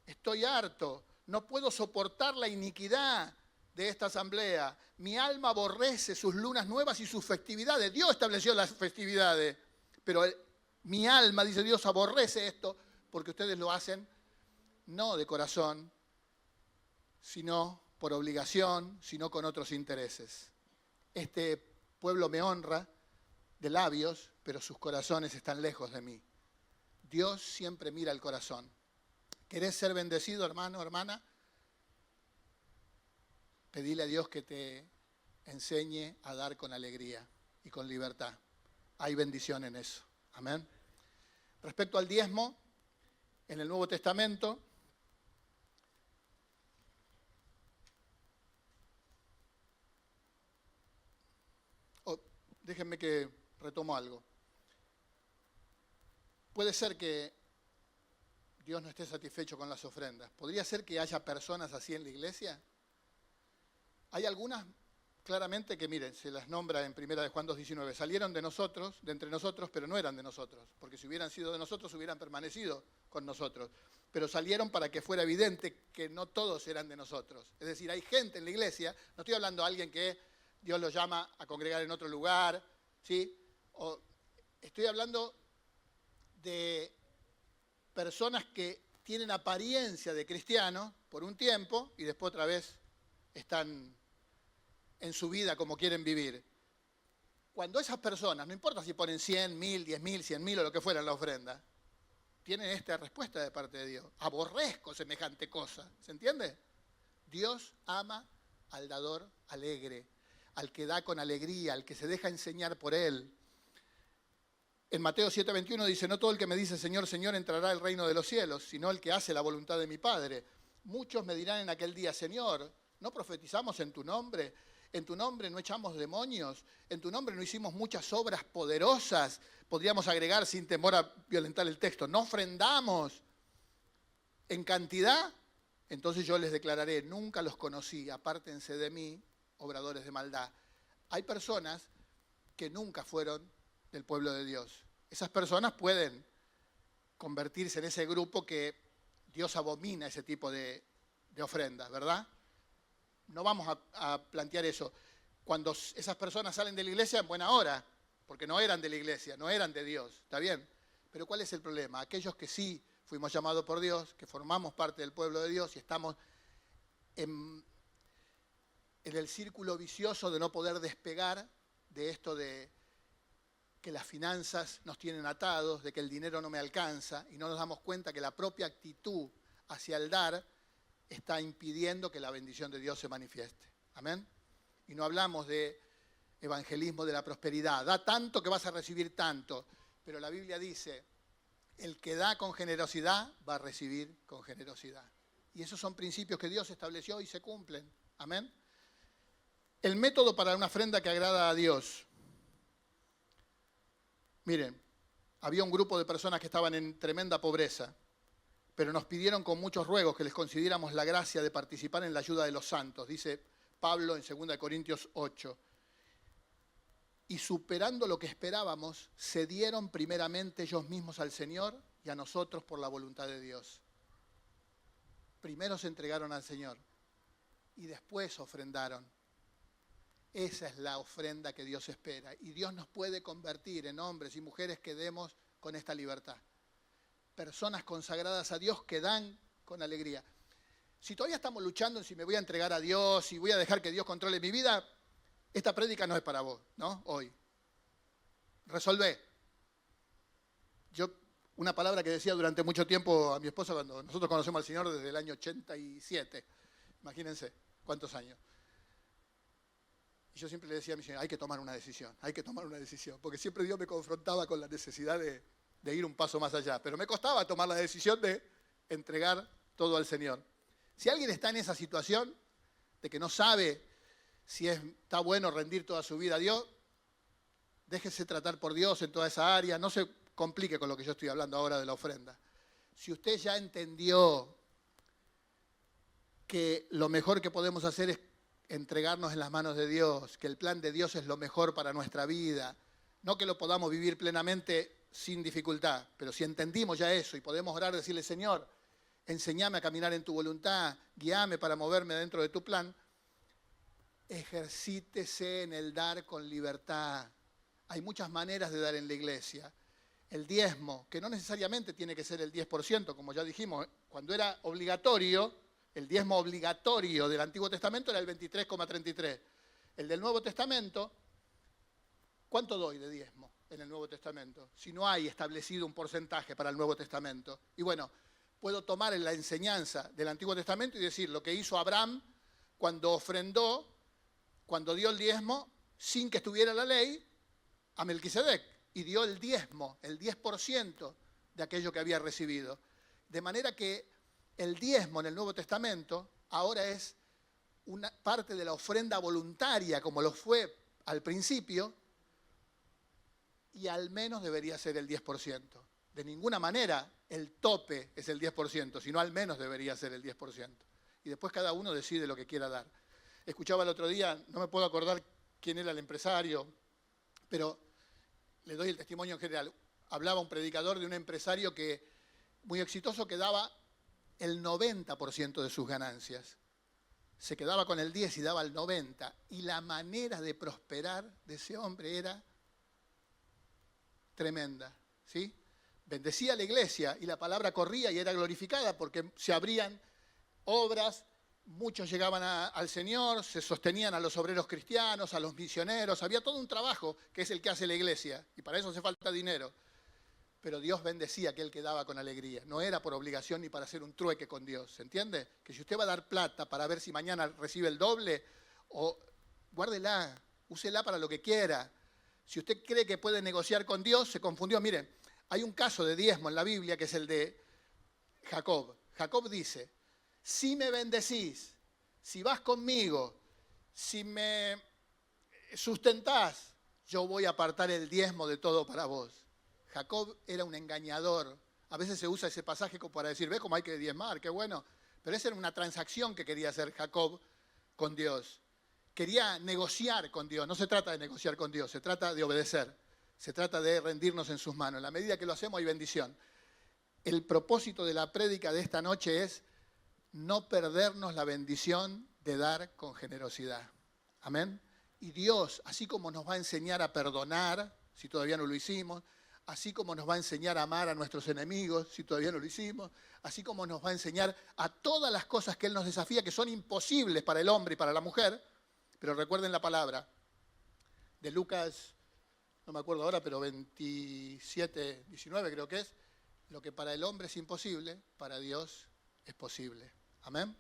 estoy harto, no puedo soportar la iniquidad de esta asamblea, mi alma aborrece sus lunas nuevas y sus festividades. Dios estableció las festividades, pero mi alma, dice Dios, aborrece esto porque ustedes lo hacen no de corazón, sino por obligación, sino con otros intereses. Este pueblo me honra de labios, pero sus corazones están lejos de mí. Dios siempre mira el corazón. ¿Querés ser bendecido, hermano, hermana? Pedile a Dios que te enseñe a dar con alegría y con libertad. Hay bendición en eso. Amén. Respecto al diezmo, en el Nuevo Testamento, déjenme que retomo algo. Puede ser que Dios no esté satisfecho con las ofrendas. ¿Podría ser que haya personas así en la iglesia? Hay algunas, claramente, que miren, se las nombra en 1 de Juan 2:19. Salieron de nosotros, de entre nosotros, pero no eran de nosotros. Porque si hubieran sido de nosotros, hubieran permanecido con nosotros. Pero salieron para que fuera evidente que no todos eran de nosotros. Es decir, hay gente en la iglesia, no estoy hablando de alguien que Dios lo llama a congregar en otro lugar, ¿sí? O estoy hablando de personas que tienen apariencia de cristianos por un tiempo y después otra vez están en su vida como quieren vivir. Cuando esas personas, no importa si ponen 100, 1000, 10.000, 100.000 o lo que fuera en la ofrenda, tienen esta respuesta de parte de Dios. Aborrezco semejante cosa. ¿Se entiende? Dios ama al dador alegre, al que da con alegría, al que se deja enseñar por Él. En Mateo 7:21 dice, no todo el que me dice Señor, Señor entrará al reino de los cielos, sino el que hace la voluntad de mi Padre. Muchos me dirán en aquel día, Señor, ¿no profetizamos en tu nombre? ¿En tu nombre no echamos demonios? ¿En tu nombre no hicimos muchas obras poderosas? Podríamos agregar sin temor a violentar el texto, ¿no ofrendamos en cantidad? Entonces yo les declararé, nunca los conocí, apártense de mí, obradores de maldad. Hay personas que nunca fueron del pueblo de Dios. Esas personas pueden convertirse en ese grupo que Dios abomina ese tipo de ofrendas, ¿verdad? No vamos a plantear eso. Cuando esas personas salen de la iglesia, en buena hora, porque no eran de la iglesia, no eran de Dios, ¿está bien? Pero ¿cuál es el problema? Aquellos que sí fuimos llamados por Dios, que formamos parte del pueblo de Dios y estamos en el círculo vicioso de no poder despegar de esto de que las finanzas nos tienen atados, de que el dinero no me alcanza, y no nos damos cuenta que la propia actitud hacia el dar está impidiendo que la bendición de Dios se manifieste. Amén. Y no hablamos de evangelismo de la prosperidad. Da tanto que vas a recibir tanto. Pero la Biblia dice, el que da con generosidad va a recibir con generosidad. Y esos son principios que Dios estableció y se cumplen. Amén. El método para una ofrenda que agrada a Dios. Miren, había un grupo de personas que estaban en tremenda pobreza, pero nos pidieron con muchos ruegos que les concediéramos la gracia de participar en la ayuda de los santos, dice Pablo en 2 Corintios 8. Y superando lo que esperábamos, se dieron primeramente ellos mismos al Señor y a nosotros por la voluntad de Dios. Primero se entregaron al Señor y después ofrendaron. Esa es la ofrenda que Dios espera. Y Dios nos puede convertir en hombres y mujeres que demos con esta libertad. Personas consagradas a Dios que dan con alegría. Si todavía estamos luchando en si me voy a entregar a Dios, si voy a dejar que Dios controle mi vida, esta prédica no es para vos, ¿no? Hoy. Resolvé. Yo, una palabra que decía durante mucho tiempo a mi esposa cuando nosotros conocemos al Señor desde el año 87. Imagínense cuántos años. Y yo siempre le decía a mi Señor, hay que tomar una decisión, porque siempre Dios me confrontaba con la necesidad de ir un paso más allá, pero me costaba tomar la decisión de entregar todo al Señor. Si alguien está en esa situación de que no sabe si está bueno rendir toda su vida a Dios, déjese tratar por Dios en toda esa área, no se complique con lo que yo estoy hablando ahora de la ofrenda. Si usted ya entendió que lo mejor que podemos hacer es entregarnos en las manos de Dios, que el plan de Dios es lo mejor para nuestra vida, no que lo podamos vivir plenamente sin dificultad, pero si entendimos ya eso y podemos orar, decirle, Señor, enséñame a caminar en tu voluntad, guíame para moverme dentro de tu plan, ejercítese en el dar con libertad. Hay muchas maneras de dar en la iglesia. El diezmo, que no necesariamente tiene que ser el 10%, como ya dijimos, cuando era obligatorio, el diezmo obligatorio del Antiguo Testamento era el 23,33. El del Nuevo Testamento, ¿cuánto doy de diezmo en el Nuevo Testamento? Si no hay establecido un porcentaje para el Nuevo Testamento. Y bueno, puedo tomar en la enseñanza del Antiguo Testamento y decir lo que hizo Abraham cuando ofrendó, cuando dio el diezmo, sin que estuviera la ley, a Melquisedec, y dio el diezmo, el 10% de aquello que había recibido. De manera que el diezmo en el Nuevo Testamento ahora es una parte de la ofrenda voluntaria, como lo fue al principio, y al menos debería ser el 10%. De ninguna manera el tope es el 10%, sino al menos debería ser el 10%. Y después cada uno decide lo que quiera dar. Escuchaba el otro día, no me puedo acordar quién era el empresario, pero le doy el testimonio en general. Hablaba un predicador de un empresario muy exitoso que daba el 90% de sus ganancias. Se quedaba con el 10 y daba el 90. Y la manera de prosperar de ese hombre era tremenda, ¿sí? Bendecía la iglesia y la palabra corría y era glorificada porque se abrían obras, muchos llegaban al Señor, se sostenían a los obreros cristianos, a los misioneros, había todo un trabajo que es el que hace la iglesia y para eso hace falta dinero. pero Dios bendecía a aquel que daba con alegría. No era por obligación ni para hacer un trueque con Dios, ¿se entiende? Que si usted va a dar plata para ver si mañana recibe el doble, o guárdela, úsela para lo que quiera. Si usted cree que puede negociar con Dios, se confundió. Miren, hay un caso de diezmo en la Biblia que es el de Jacob. Jacob dice, si me bendecís, si vas conmigo, si me sustentás, yo voy a apartar el diezmo de todo para vos. Jacob era un engañador. A veces se usa ese pasaje como para decir, ¿ves cómo hay que diezmar? Qué bueno. Pero esa era una transacción que quería hacer Jacob con Dios. Quería negociar con Dios. No se trata de negociar con Dios, se trata de obedecer. Se trata de rendirnos en sus manos. En la medida que lo hacemos hay bendición. El propósito de la prédica de esta noche es no perdernos la bendición de dar con generosidad. Amén. Y Dios, así como nos va a enseñar a perdonar, si todavía no lo hicimos, así como nos va a enseñar a amar a nuestros enemigos, si todavía no lo hicimos, así como nos va a enseñar a todas las cosas que Él nos desafía, que son imposibles para el hombre y para la mujer, pero recuerden la palabra de Lucas, no me acuerdo ahora, pero 27, 19 creo que es, lo que para el hombre es imposible, para Dios es posible. Amén.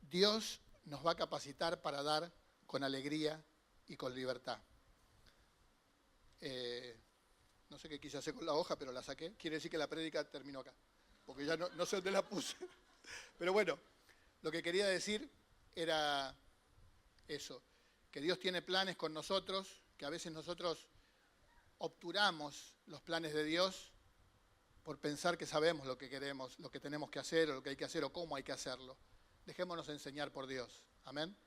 Dios nos va a capacitar para dar con alegría y con libertad. No sé qué quise hacer con la hoja, pero la saqué. Quiere decir que la prédica terminó acá, porque ya no sé dónde la puse. Pero bueno, lo que quería decir era eso, que Dios tiene planes con nosotros, que a veces nosotros obturamos los planes de Dios por pensar que sabemos lo que queremos, lo que tenemos que hacer, o lo que hay que hacer, o cómo hay que hacerlo. Dejémonos enseñar por Dios. Amén.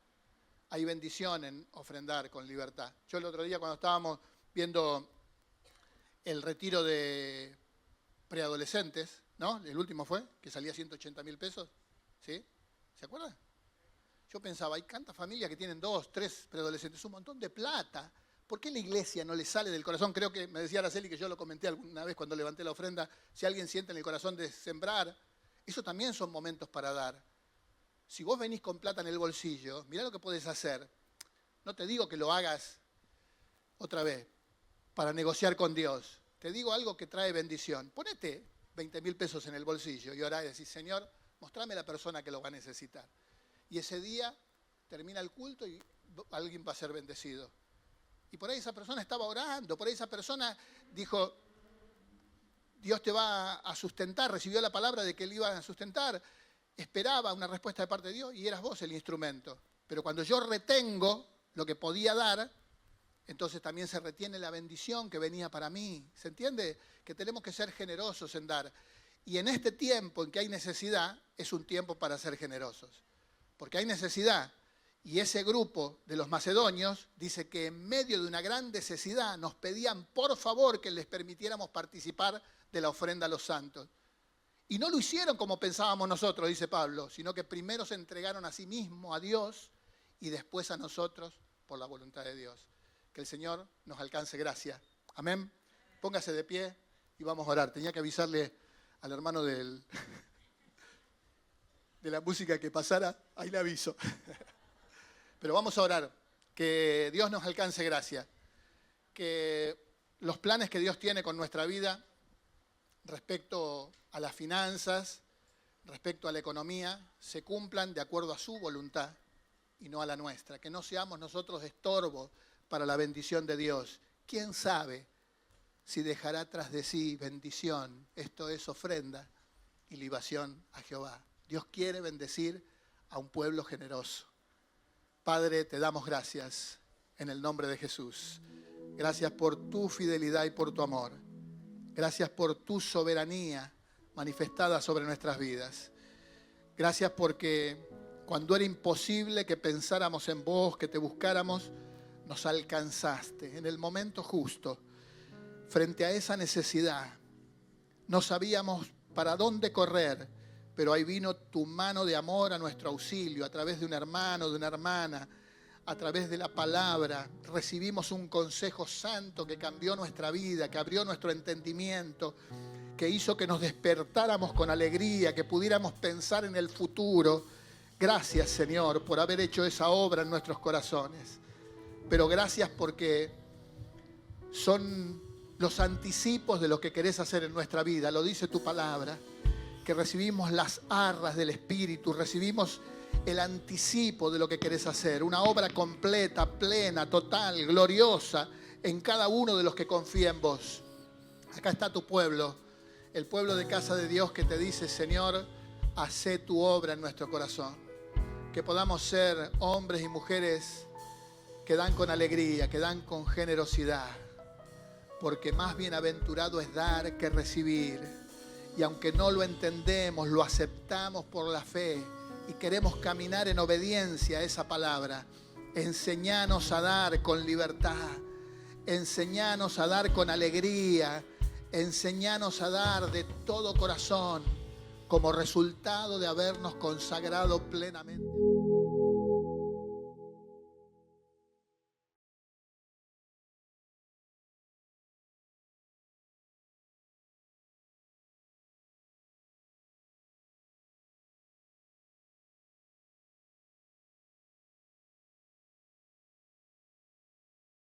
Hay bendición en ofrendar con libertad. Yo el otro día cuando estábamos viendo el retiro de preadolescentes, ¿no? El último fue, que salía 180.000 pesos, ¿sí? ¿Se acuerdan? Yo pensaba, hay tantas familias que tienen 2, 3 preadolescentes, un montón de plata. ¿Por qué la iglesia no le sale del corazón? Creo que me decía Araceli, que yo lo comenté alguna vez cuando levanté la ofrenda, si alguien siente en el corazón de sembrar, eso también son momentos para dar. Si vos venís con plata en el bolsillo, mirá lo que podés hacer. No te digo que lo hagas otra vez para negociar con Dios. Te digo algo que trae bendición. Ponete 20.000 pesos en el bolsillo y orá y decís, Señor, mostrame la persona que lo va a necesitar. Y ese día termina el culto y alguien va a ser bendecido. Y por ahí esa persona estaba orando, por ahí esa persona dijo, Dios te va a sustentar, recibió la palabra de que él iba a sustentar, esperaba una respuesta de parte de Dios y eras vos el instrumento. Pero cuando yo retengo lo que podía dar, entonces también se retiene la bendición que venía para mí. ¿Se entiende? Que tenemos que ser generosos en dar. Y en este tiempo en que hay necesidad, es un tiempo para ser generosos. Porque hay necesidad. Y ese grupo de los macedonios dice que en medio de una gran necesidad nos pedían por favor que les permitiéramos participar de la ofrenda a los santos. Y no lo hicieron como pensábamos nosotros, dice Pablo, sino que primero se entregaron a sí mismos, a Dios, y después a nosotros por la voluntad de Dios. Que el Señor nos alcance gracia. Amén. Póngase de pie y vamos a orar. Tenía que avisarle al hermano de la música que pasara, ahí le aviso. Pero vamos a orar, que Dios nos alcance gracia, que los planes que Dios tiene con nuestra vida respecto a las finanzas, respecto a la economía, se cumplan de acuerdo a su voluntad y no a la nuestra, que no seamos nosotros estorbo para la bendición de Dios. ¿Quién sabe si dejará tras de sí bendición? Esto es ofrenda y libación a Jehová. Dios quiere bendecir a un pueblo generoso. Padre, te damos gracias en el nombre de Jesús. Gracias por tu fidelidad y por tu amor. Gracias por tu soberanía manifestada sobre nuestras vidas. Gracias porque cuando era imposible que pensáramos en vos, que te buscáramos, nos alcanzaste en el momento justo. Frente a esa necesidad, no sabíamos para dónde correr, pero ahí vino tu mano de amor a nuestro auxilio, a través de un hermano, de una hermana, a través de la palabra. Recibimos un consejo santo que cambió nuestra vida, que abrió nuestro entendimiento, que hizo que nos despertáramos con alegría, que pudiéramos pensar en el futuro. Gracias, Señor, por haber hecho esa obra en nuestros corazones. Pero gracias porque son los anticipos de lo que querés hacer en nuestra vida. Lo dice tu palabra, que recibimos las arras del Espíritu, recibimos el anticipo de lo que querés hacer. Una obra completa, plena, total, gloriosa en cada uno de los que confía en vos. Acá está tu pueblo, el pueblo de Casa de Dios, que te dice: Señor, hacé tu obra en nuestro corazón. Que podamos ser hombres y mujeres que dan con alegría, que dan con generosidad, porque más bienaventurado es dar que recibir. Y aunque no lo entendemos, lo aceptamos por la fe y queremos caminar en obediencia a esa palabra. Enseñanos a dar con libertad, enseñanos a dar con alegría, enseñanos a dar de todo corazón como resultado de habernos consagrado plenamente.